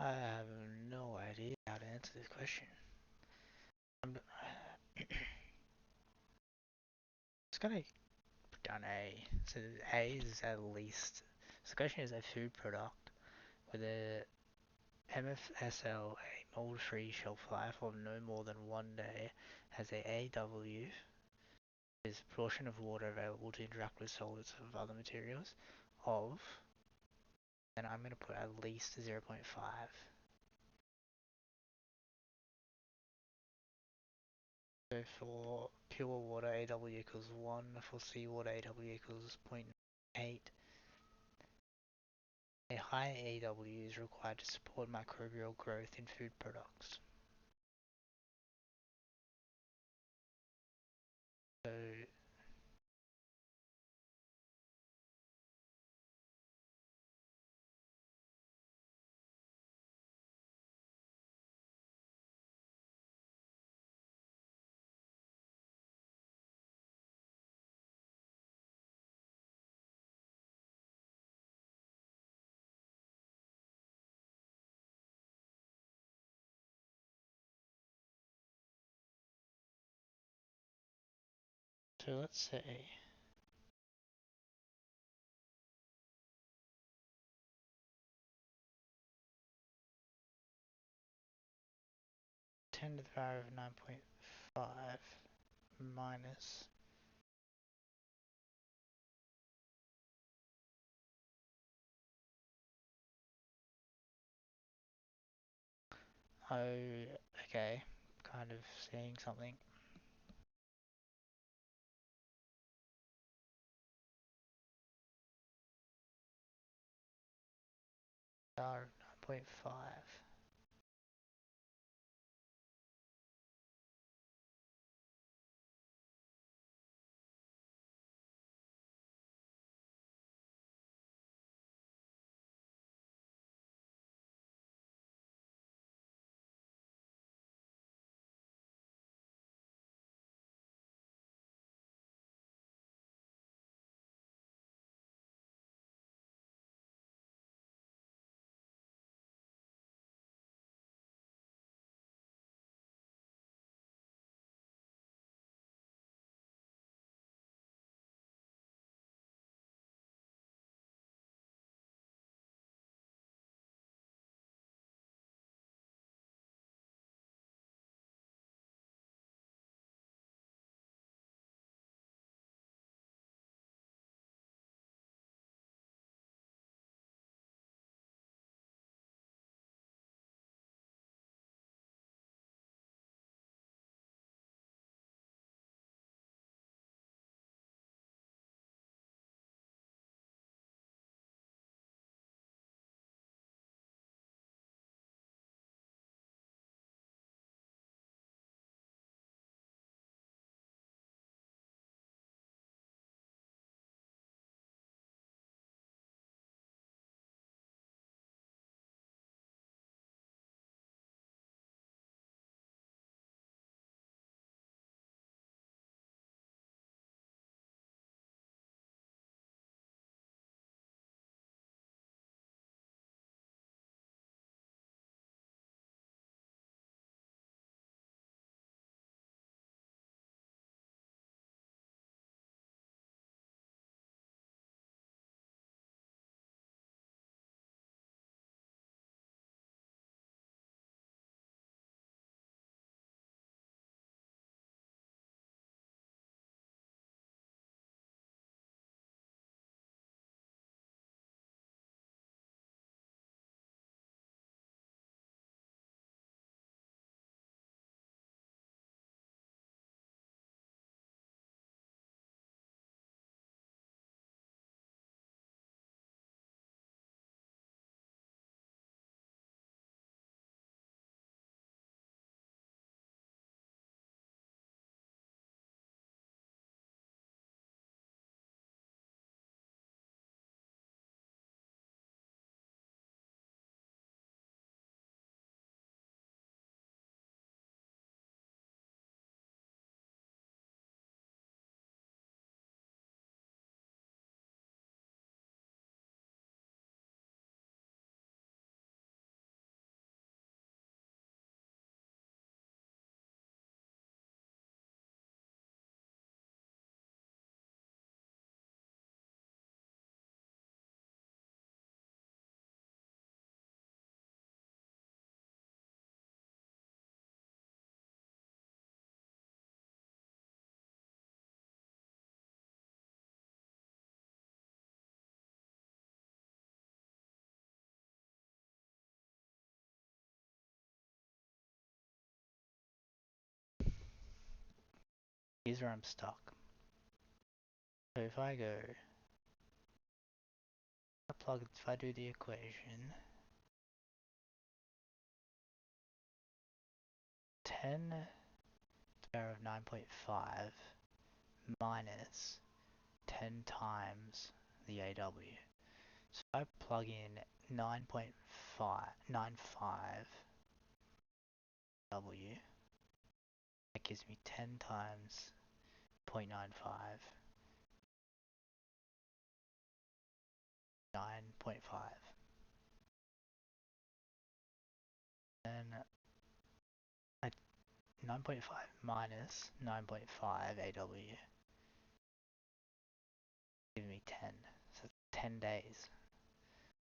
Speaker 1: I have no idea how to answer this question. I'm just gonna put down A. So A is at least. So the question is a food product with a MFSL, a mold-free shelf life of no more than 1 day, has a AW, is a portion of water available to interact with solids of other materials, of, and I'm going to put at least 0.5. So for pure water, AW equals 1, for seawater, AW equals 0.8. A high AW is required to support microbial growth in food products. So let's say 10 to the power of 9.5 minus, oh, okay, kind of seeing something. Power of 9.5. here's where I'm stuck. So if I go, if I do the equation, 10 to the power of 9.5 minus 10 times the AW. So if I plug in 9.595 W, that gives me 10 times 0.95, 9.5. Then 9.5 minus 9.5 AW give me 10. So 10 days.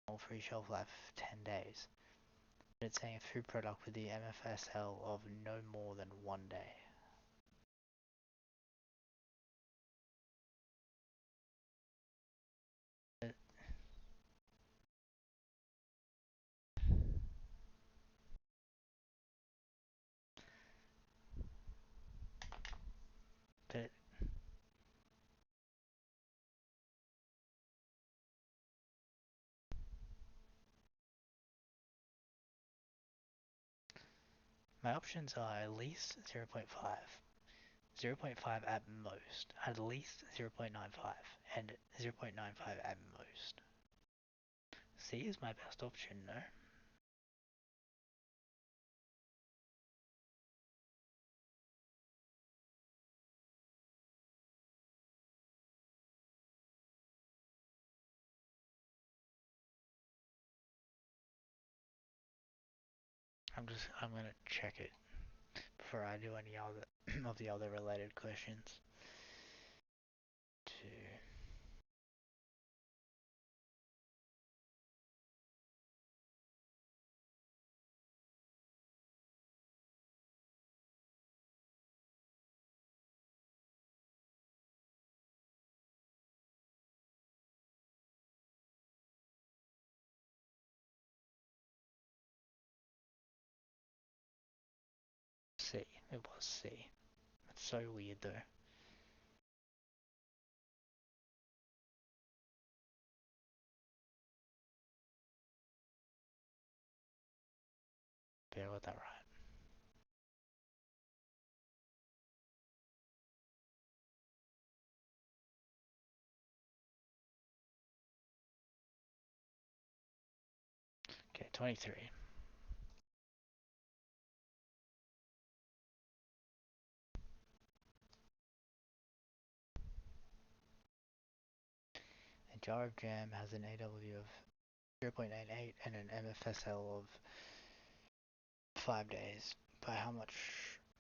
Speaker 1: All free shelf life 10 days. But it's saying a food product with the MFSL of no more than 1 day. But my options are at least 0.5, 0.5 at most, at least 0.95, and 0.95 at most. C is my best option, no? I'm gonna check it before I do any other of the other related questions. Two. C. It was C. It's so weird though. But I got that right. Okay, 23. A jar of jam has an AW of 0.88 and an MFSL of 5 days. By how much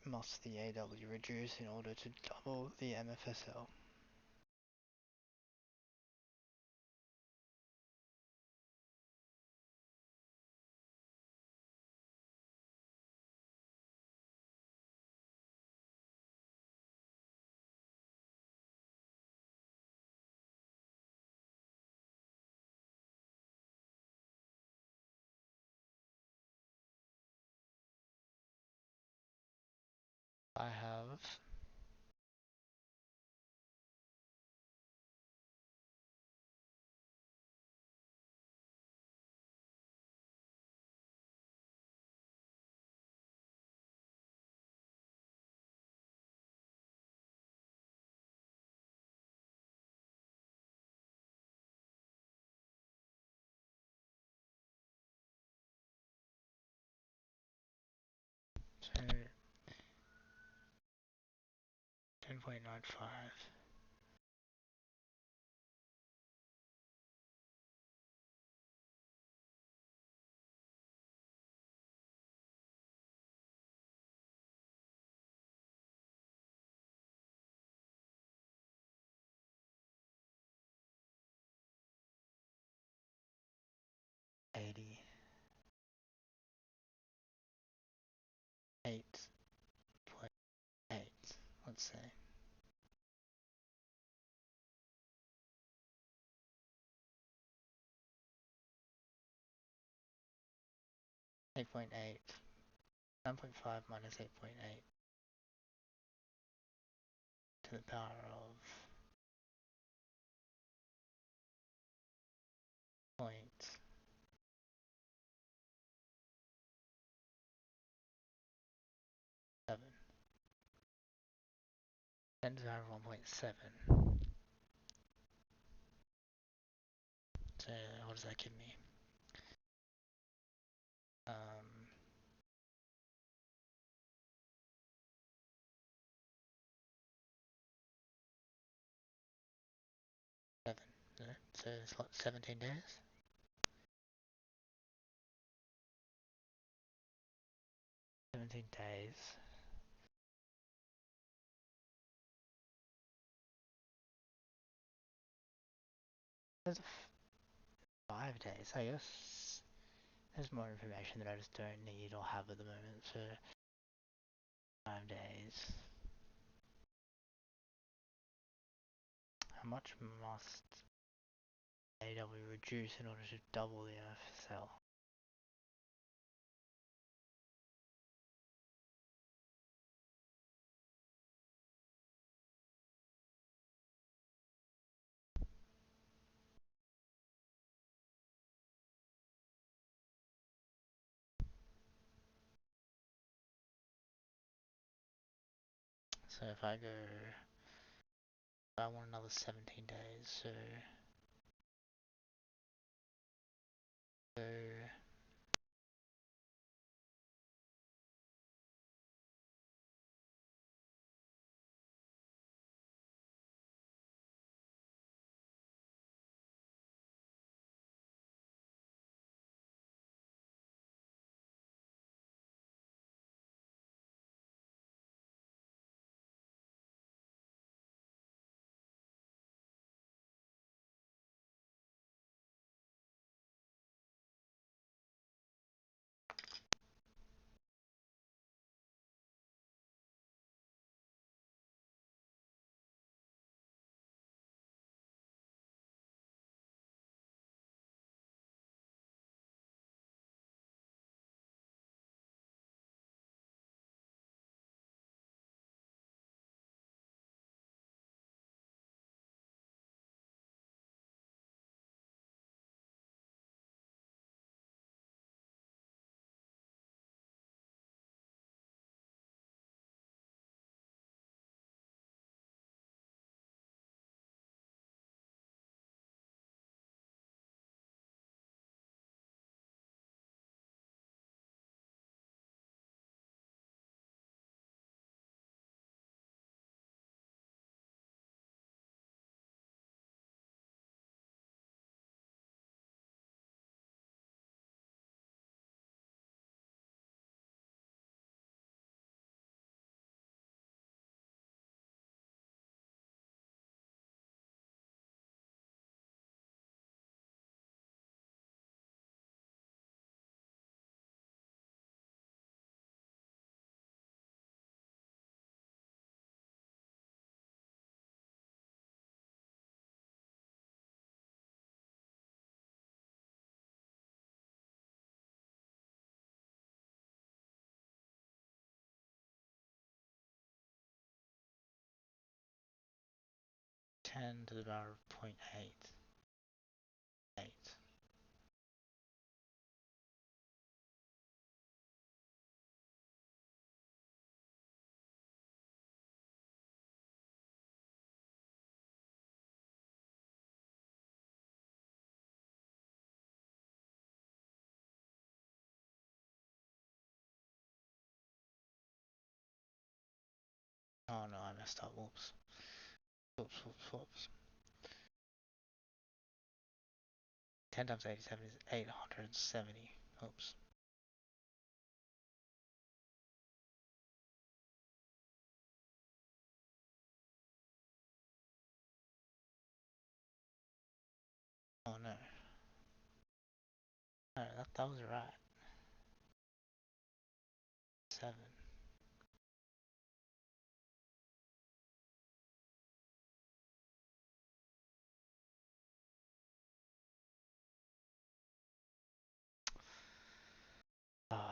Speaker 1: must the AW reduce in order to double the MFSL? I have 10.95. 88.8. Let's see. 8.8. 9.5 minus 8.8. to the power of 0.7. 10 to the power of 1.7. So what does that give me? 7. So it's what, 17 days? 17 days. There's 5 days, I guess. There's more information that I just don't need or have at the moment, so 5 days. How much must AW reduce in order to double the FSL? So if I go, I want another 17 days, so go 10 to the power of 0.8. 8. Oh no, I messed up, whoops. Whoops. 10 times 87 is 870. Oops. Oh no. No, that was right. 7. Oh.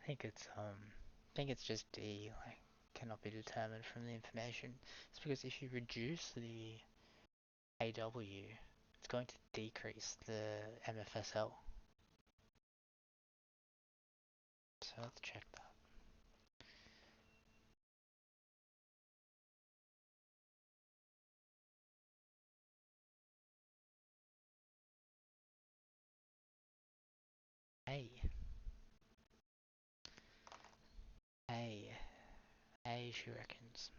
Speaker 1: I think it's just D, like cannot be determined from the information. It's because if you reduce the AW, it's going to decrease the MFSL. So let's check that. A. A. A, she reckons.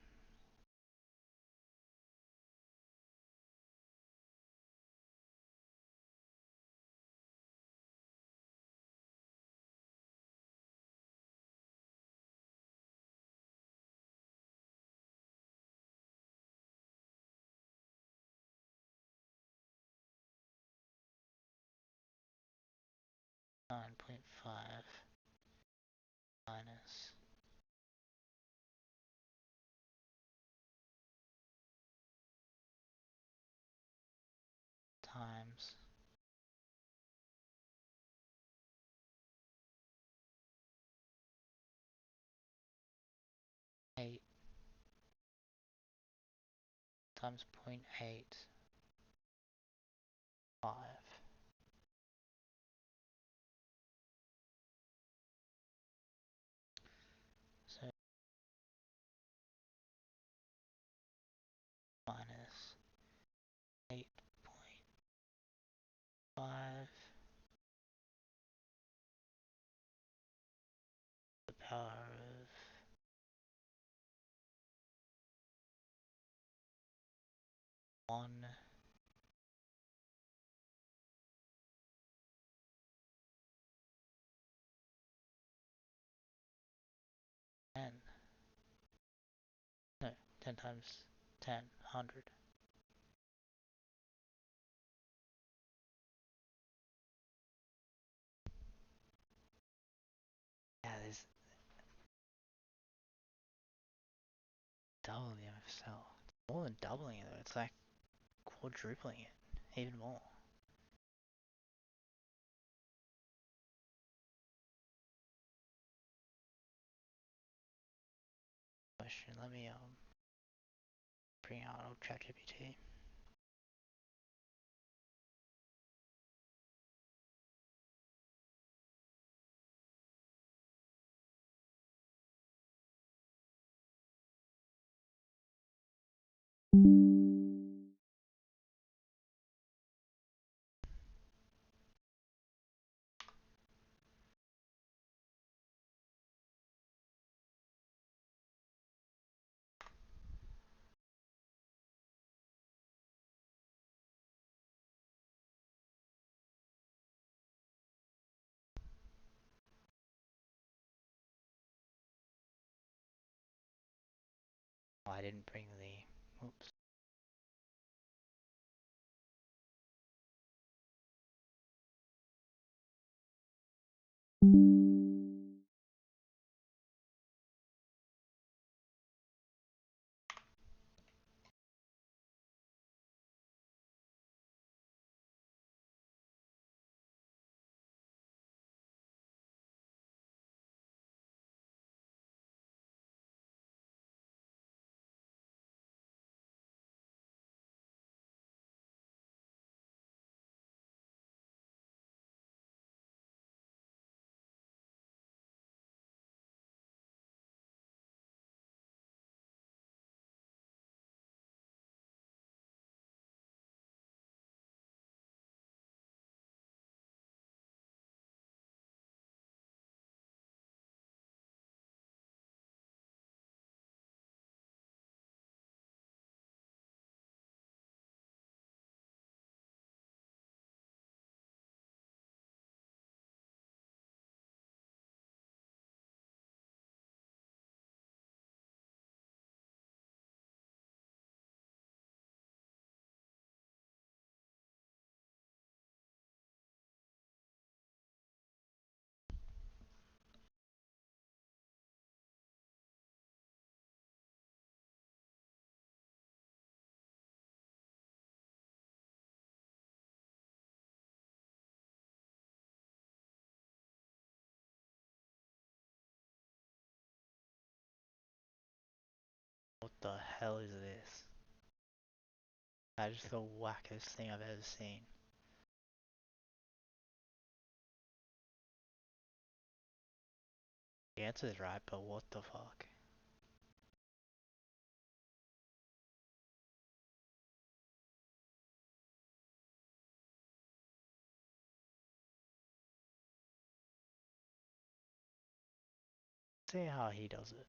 Speaker 1: -9.5 minus times 8 times 0.85. So minus 8.5 to the power of 1 10. No, 10 times 10, 100. Yeah, there's double the MFSL. It's more than doubling it though, it's like quadrupling it, even more. Question, let me bring out old ChatGPT. Oh, I didn't bring the, oops. What the hell is this? That is the wackest thing I've ever seen. The answer is right, but what the fuck? See how he does it.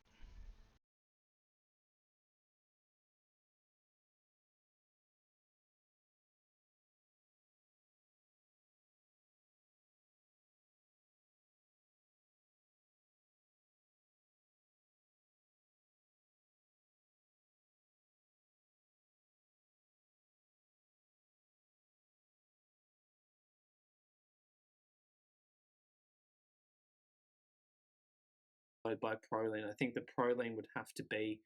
Speaker 2: By proline. I think the proline would have to be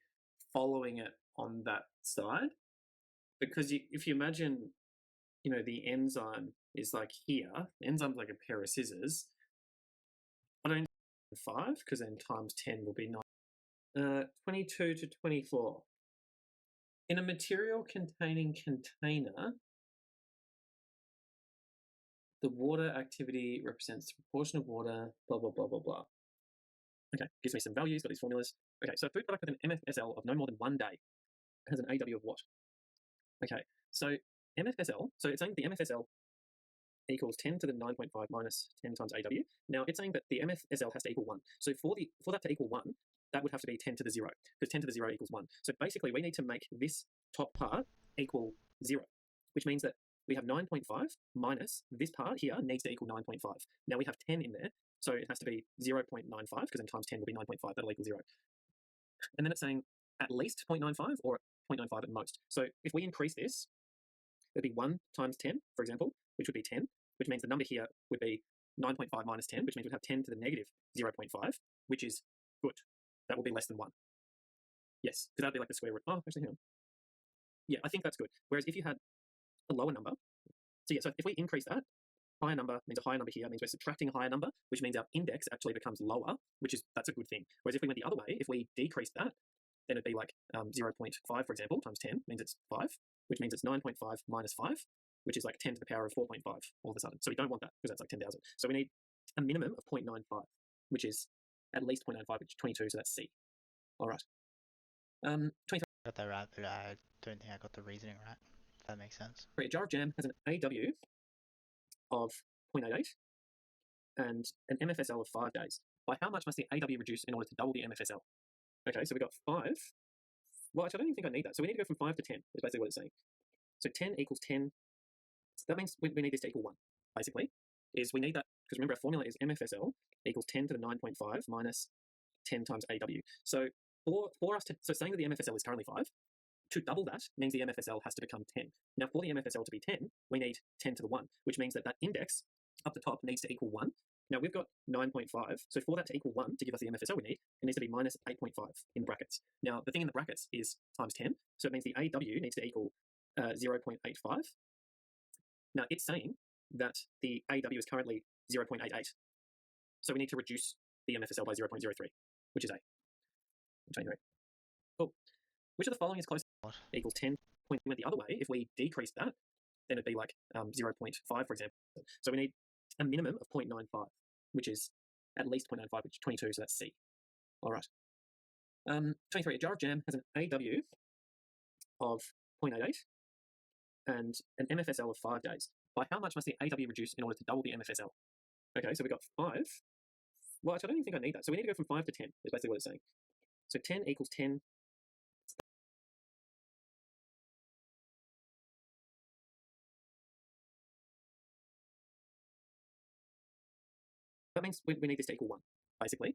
Speaker 2: following it on that side, because if you imagine, the enzyme is like here. The enzyme's like a pair of scissors. I don't 5 because then times 10 will be 9. 22 to 24. In a material containing container, the water activity represents the proportion of water, blah, blah, blah, blah, blah. Okay, gives me some values, got these formulas. Okay, so a food product with an MFSL of no more than 1 day has an AW of what? Okay, so MFSL, so it's saying the MFSL equals 10 to the 9.5 minus 10 times AW. Now it's saying that the MFSL has to equal 1. So for that to equal 1, that would have to be 10 to the 0, because 10 to the 0 equals 1. So basically we need to make this top part equal 0, which means that we have 9.5 minus this part here needs to equal 9.5. Now we have 10 in there, so it has to be 0.95, because then times 10 will be 9.5, that'll equal 0. And then it's saying at least 0.95 or 0.95 at most. So if we increase this, it'd be 1 times 10, for example, which would be 10, which means the number here would be 9.5 minus 10, which means we'd have 10 to the negative 0.5, which is good. That will be less than 1. Yes, because that'd be like the square root. Oh, actually, hang on. Yeah, I think that's good. Whereas if you had a lower number, so if we increase that, higher number means a higher number here, means we're subtracting a higher number, which means our index actually becomes lower, that's a good thing. Whereas if we went the other way, if we decreased that, then it'd be like 0.5, for example, times 10 means it's 5, which means it's 9.5 minus 5, which is like 10 to the power of 4.5 all of a sudden. So we don't want that, because that's like 10,000. So we need a minimum of 0.95, which is at least 0.95, which is 22, so that's C. All right. 23.
Speaker 1: Got that right, but I don't think I got the reasoning right. If that makes sense.
Speaker 2: A jar of jam has an AW of 0.88 and an MFSL of 5 days. By how much must the AW reduce in order to double the MFSL? Okay, so we got 5. Well, actually, I don't even think I need that. So we need to go from 5 to 10, is basically what it's saying. So 10 equals 10. So that means we need this to equal 1, basically. Is we need that, because remember our formula is MFSL equals 10 to the 9.5 minus 10 times AW. So for us to, so saying that the MFSL is currently 5, to double that means the MFSL has to become 10. Now for the MFSL to be 10, we need 10 to the 1, which means that index up the top needs to equal 1. Now we've got 9.5, so for that to equal 1 to give us the MFSL we need, it needs to be minus 8.5 in the brackets. Now the thing in the brackets is times 10, so it means the AW needs to equal 0.85. Now it's saying that the AW is currently 0.88, so we need to reduce the MFSL by 0.03, which is A. 23. Cool. Which of the following is close?
Speaker 1: What?
Speaker 2: Equals 10. Point went the other way. If we decrease that, then it'd be like 0.5, for example. So we need a minimum of 0.95, which is at least 0.95, which is 22, so that's C. All right. 23. A jar of jam has an AW of 0.88 and an MFSL of 5 days. By how much must the AW reduce in order to double the MFSL? Okay, so we got 5. Well, actually, I don't even think I need that. So we need to go from 5 to 10, is basically what it's saying. So 10 equals 10. That means we need this to equal 1, basically.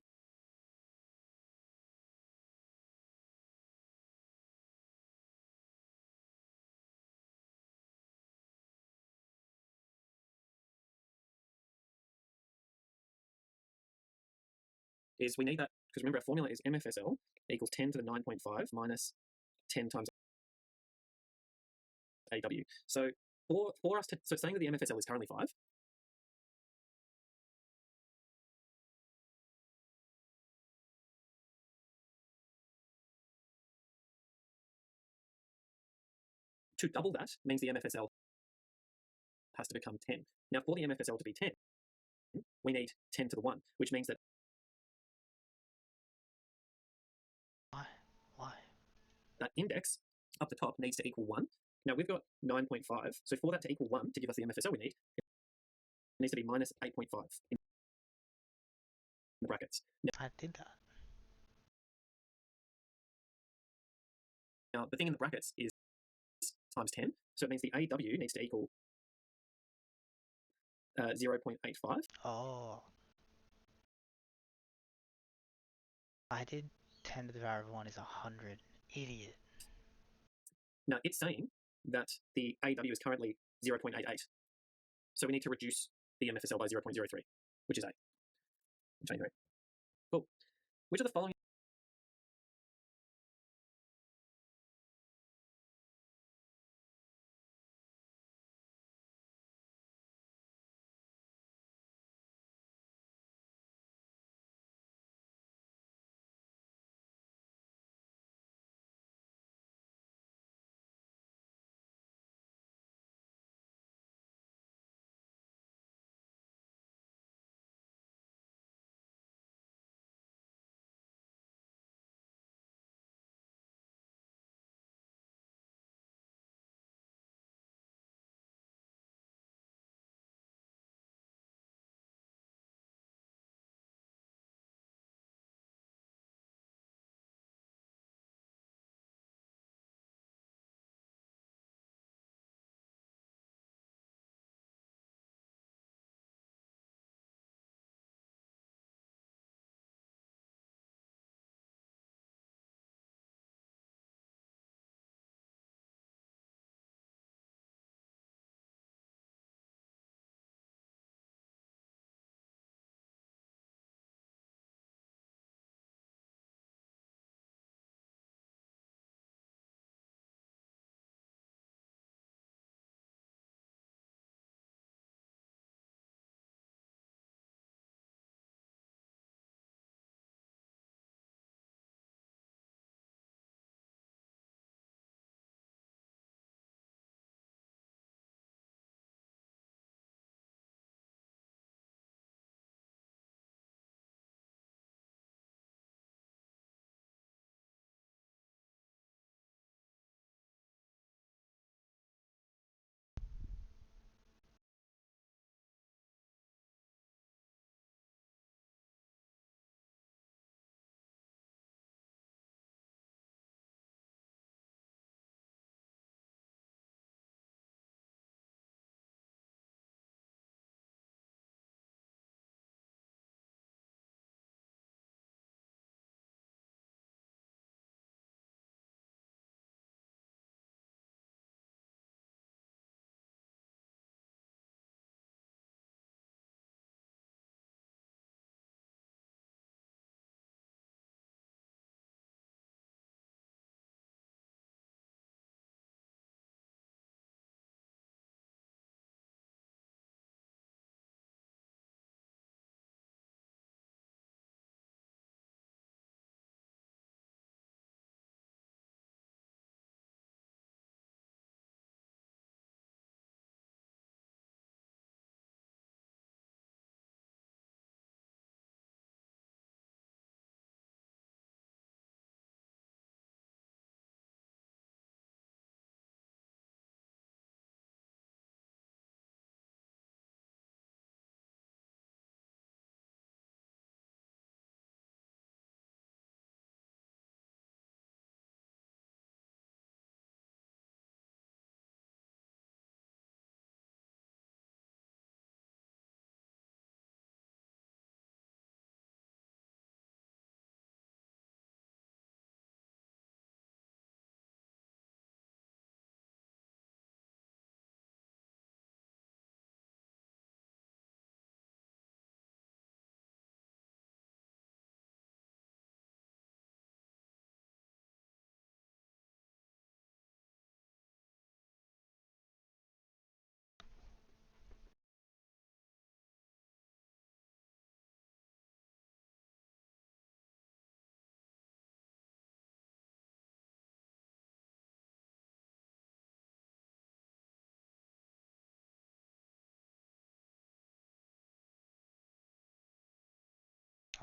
Speaker 2: Is we need that, because remember our formula is MFSL equals 10 to the 9.5 minus 10 times AW. So for us to, so saying that the MFSL is currently 5, to double that means the MFSL has to become 10. Now, for the MFSL to be 10, we need 10 to the 1, which means that
Speaker 1: Why?
Speaker 2: that index up the top needs to equal 1. Now, we've got 9.5. So for that to equal 1 to give us the MFSL we need, it needs to be minus 8.5 in the brackets.
Speaker 1: I did that.
Speaker 2: Now, the thing in the brackets is times 10. So it means the AW needs to equal 0.85.
Speaker 1: Oh. I did 10 to the power of 1 is 100. Idiot.
Speaker 2: Now, it's saying that the AW is currently 0.88. So we need to reduce the MFSL by 0.03, which is 8. Cool. Which of the following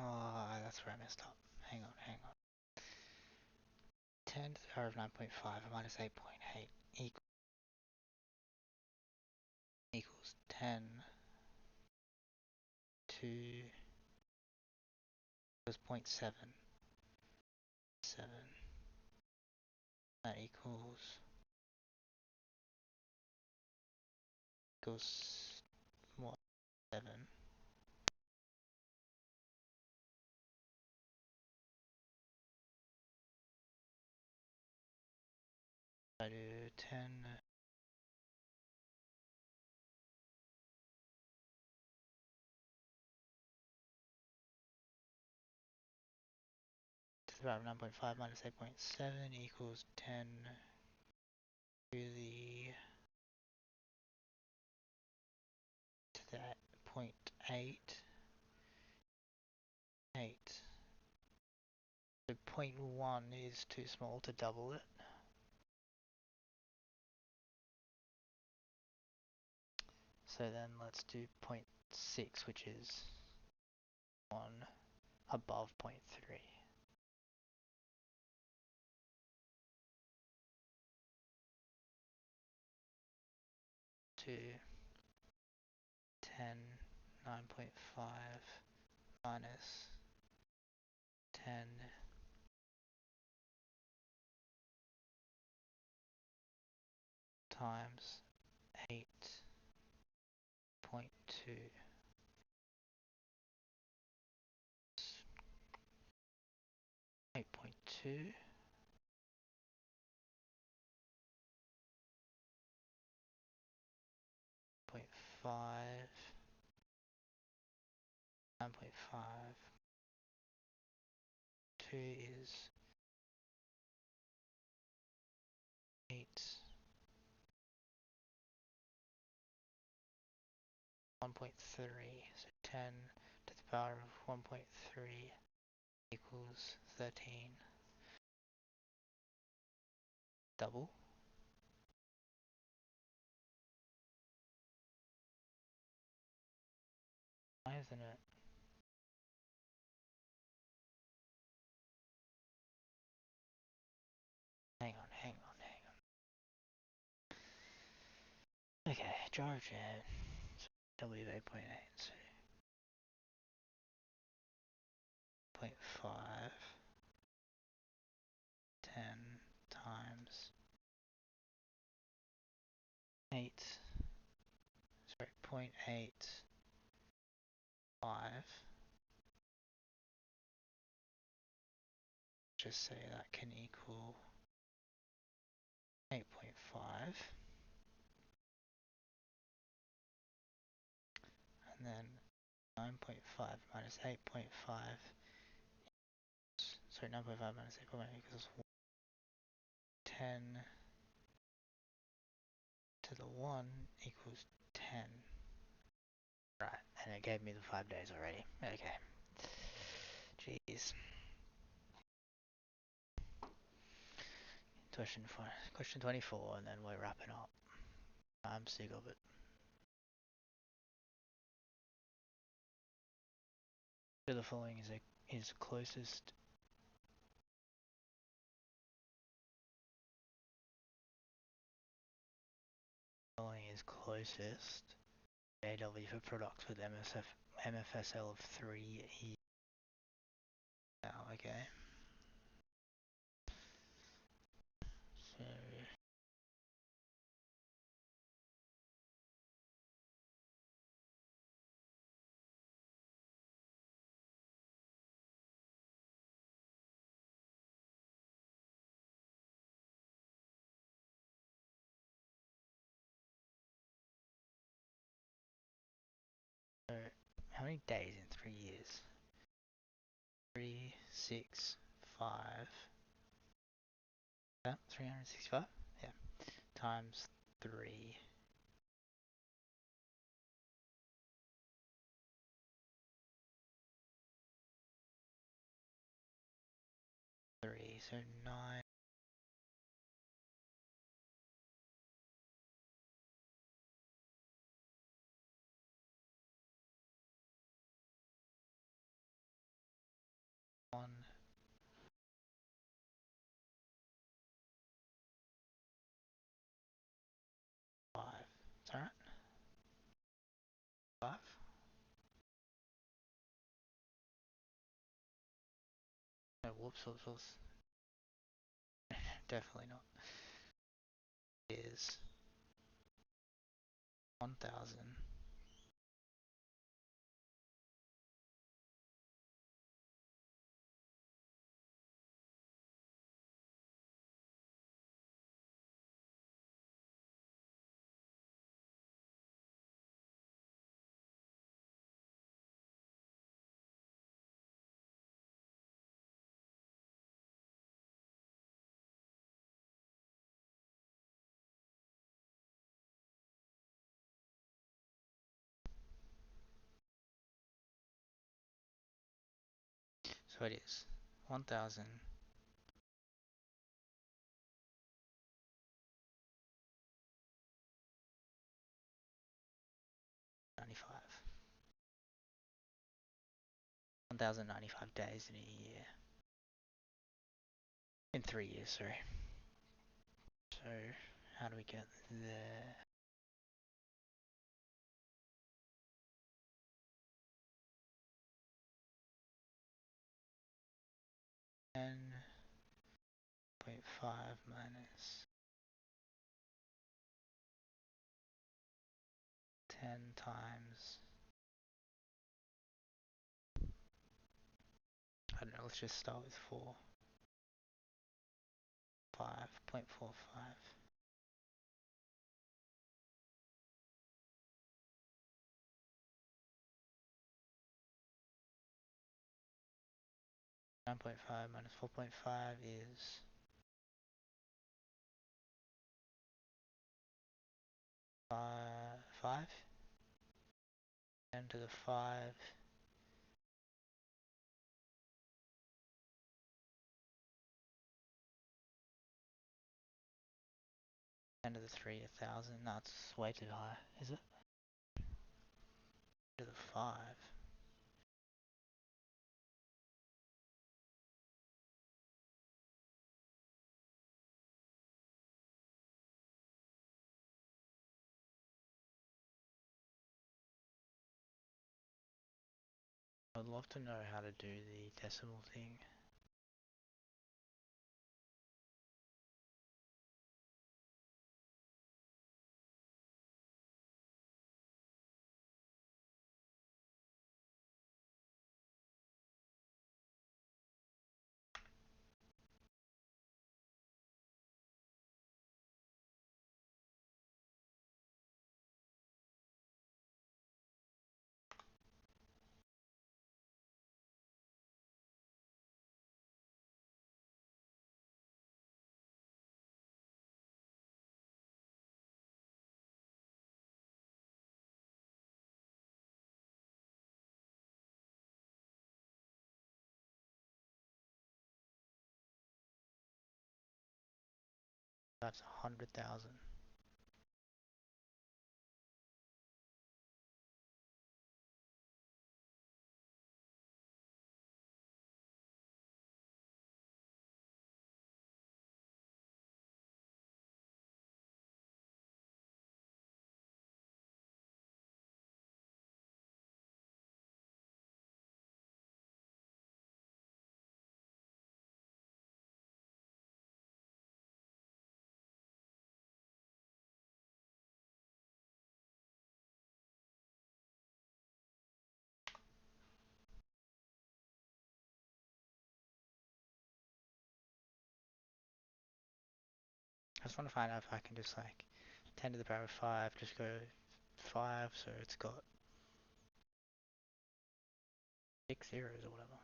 Speaker 1: Oh, that's where I messed up. Hang on. 10 to the power of 9.5 minus 8.8 equals 10 to equals 0.7. That equals what? 7. I do 10 to the power of 9.5 minus 8.7 equals 10 to the 0.8. So 0.1 is too small to double it. So then let's do 0.6, which is 1 above 0.3. To 10, 9.5 minus 10 times 8.2. 8.2 0.5 9.5 2 is 8 1.3, so 10 to the power of 1.3 equals 13. Double. Why isn't it? Hang on. Okay, jar of jam. W of 8.8, so 0.5 10 times 8, sorry, 0.85. Just say that can equal 8.5. And then 9.5 minus 8.5, sorry, 9.5 minus 8.5 equals 10 to the 1 equals 10. Right, and it gave me the 5 days already. Okay. Jeez. Question 24, and then we're wrapping up. I'm sick of it. So the following is closest. Following is closest. AW for products with MFSL of 3E. Now, okay. So how many days in 3 years? 3, 6, 5. That 365? Yeah. Times 3. 3. So 9. whoops. Definitely not. Is 1,000 So it is 1,095. Ninety-five. 1,095 days in a year. In 3 years, sorry. So, how do we get there? N 0.5 minus 10 times, I don't know, let's just start with 4. 5.45. 9.5 minus 4.5 is 5. 10 to the 5. 10 to the 3, 1,000. That's way too high, is it? To the 5. I'd love to know how to do the decimal thing. That's 100,000. I just want to find out if I can just like 10 to the power of 5, just go 5, so it's got 6 zeros or whatever.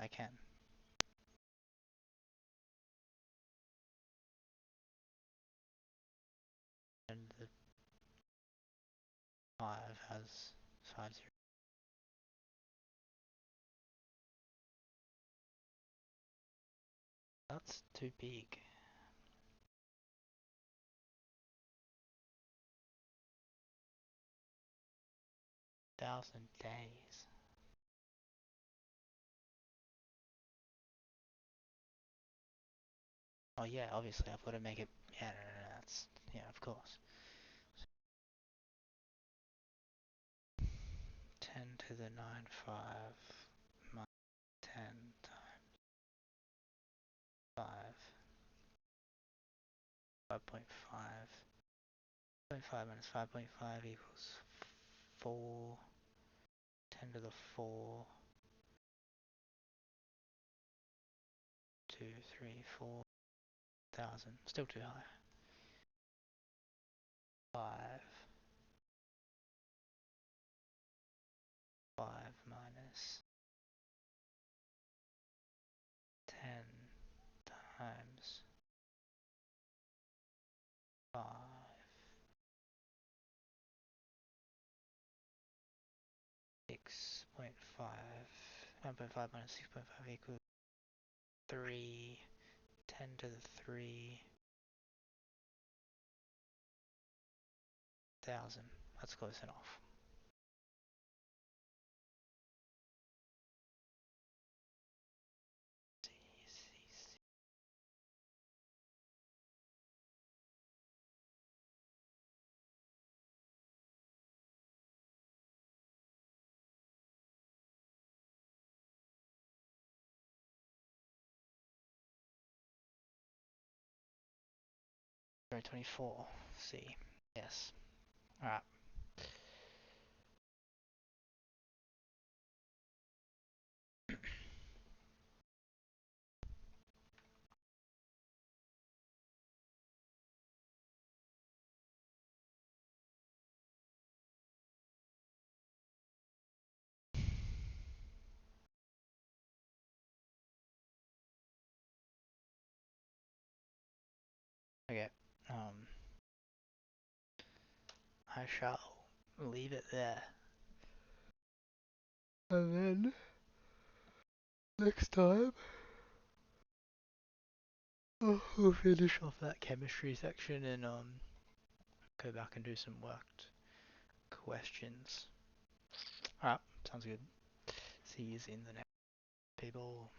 Speaker 1: I can. And the 5 has side 0. That's too big. Thousand days. Oh yeah, obviously I've got to make it. Yeah, no, that's yeah, of course. 10 to the 9 5 minus 10 times 5 5.5 5.5 minus 5.5 equals 4 10 to the 4 2 3 4,000. Still too high. 5 5 minus 10 times 5 6.5 9.5 minus 6.5 equals 3 10 to the 3,000. That's close enough. C, C, C. 24. C. Yes. Alright. Okay. I shall leave it there. And then next time we'll finish off that chemistry section and go back and do some worked questions. Alright, sounds good. See you in the next people.